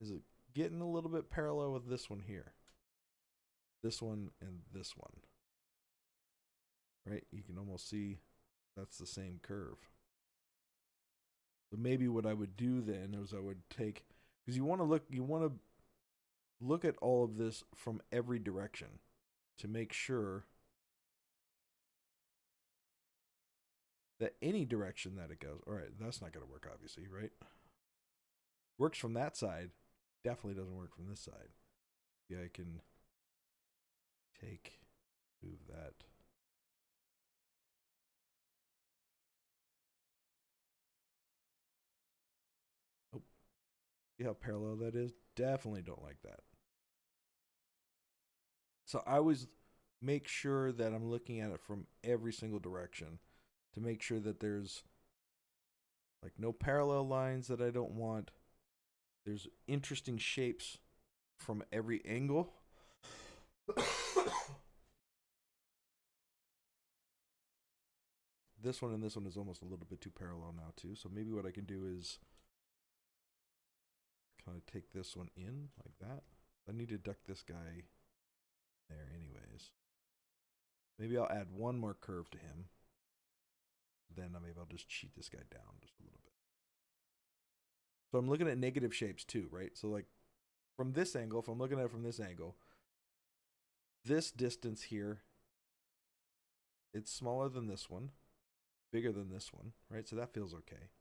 Is it getting a little bit parallel with this one here? This one and this one. Right? You can almost see that's the same curve. So maybe what I would do then is I would take, because you want to look at all of this from every direction to make sure that any direction that it goes. All right, that's not going to work, obviously, right? Works from that side. Definitely doesn't work from this side. Yeah, I can move that. Oh, see how parallel that is? Definitely don't like that. So I always make sure that I'm looking at it from every single direction to make sure that there's like no parallel lines that I don't want. There's interesting shapes from every angle. This one and this one is almost a little bit too parallel now too. So maybe what I can do is kind of take this one in like that. I need to duck this guy there anyways. Maybe I'll add one more curve to him. Then maybe I'll just cheat this guy down just a little bit. So I'm looking at negative shapes too, right? So like from this angle, if I'm looking at it from this angle, this distance here, it's smaller than this one, bigger than this one, right? So that feels okay.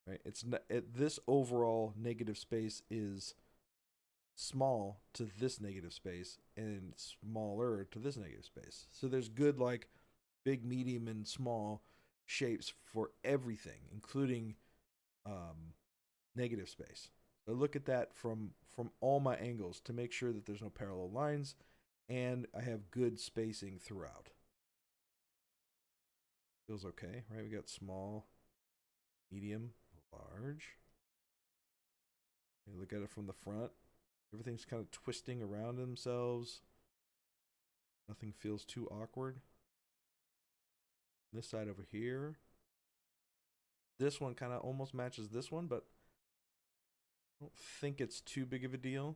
Right? It's not, this overall negative space is small to this negative space and smaller to this negative space. So there's good like big, medium, and small shapes for everything, including negative space. So look at that from all my angles to make sure that there's no parallel lines and I have good spacing throughout. Feels okay, right? We got small, medium, large. You look at it from the front. Everything's kind of twisting around themselves. Nothing feels too awkward. This side over here. This one kind of almost matches this one, but I don't think it's too big of a deal.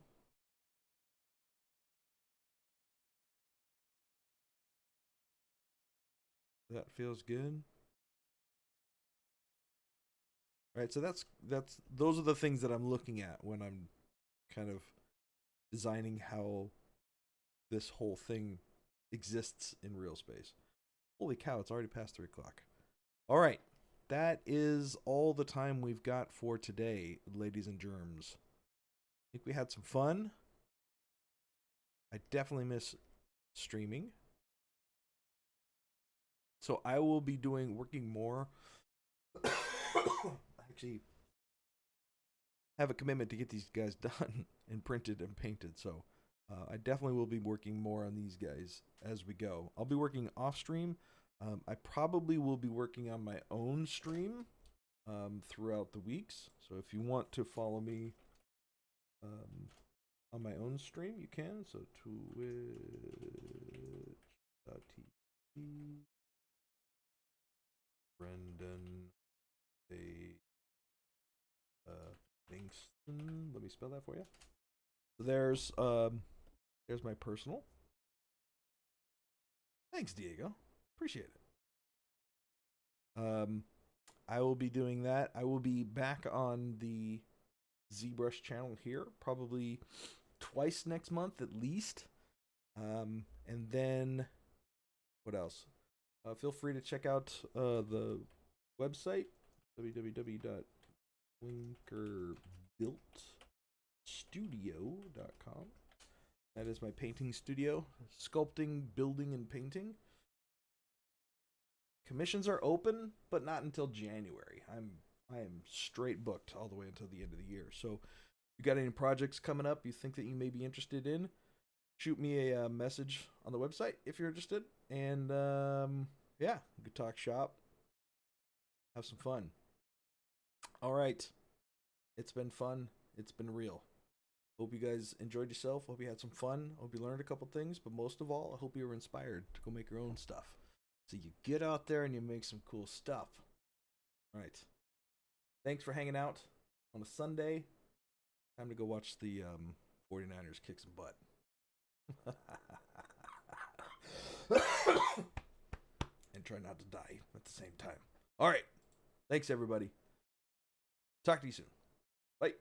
That feels good. All right, so those are the things that I'm looking at when I'm kind of designing how this whole thing exists in real space. Holy cow, it's already past 3 o'clock. All right, that is all the time we've got for today, ladies and germs. I think we had some fun. I definitely miss streaming. So I will be working more. Actually, have a commitment to get these guys done and printed and painted. So I definitely will be working more on these guys as we go. I'll be working off stream. I probably will be working on my own stream throughout the weeks. So if you want to follow me on my own stream, you can. So twitch.tv Brendon Bengtson. Let me spell that for you. So there's my personal. Thanks, Diego. Appreciate it. I will be doing that. I will be back on the ZBrush channel here, probably twice next month at least. And then what else? Feel free to check out the website, www.clinkerbuiltstudio.com. That is my painting studio, sculpting, building, and painting. Commissions are open, but not until January. I am straight booked all the way until the end of the year. So if you got any projects coming up you think that you may be interested in, shoot me a message on the website if you're interested. And yeah, we could talk shop, have some fun. All right. It's been fun. It's been real. Hope you guys enjoyed yourself. Hope you had some fun. Hope you learned a couple things. But most of all, I hope you were inspired to go make your own stuff. So you get out there and you make some cool stuff. All right. Thanks for hanging out on a Sunday. Time to go watch the 49ers kick some butt. And try not to die at the same time. All right. Thanks, everybody. Talk to you soon. Bye.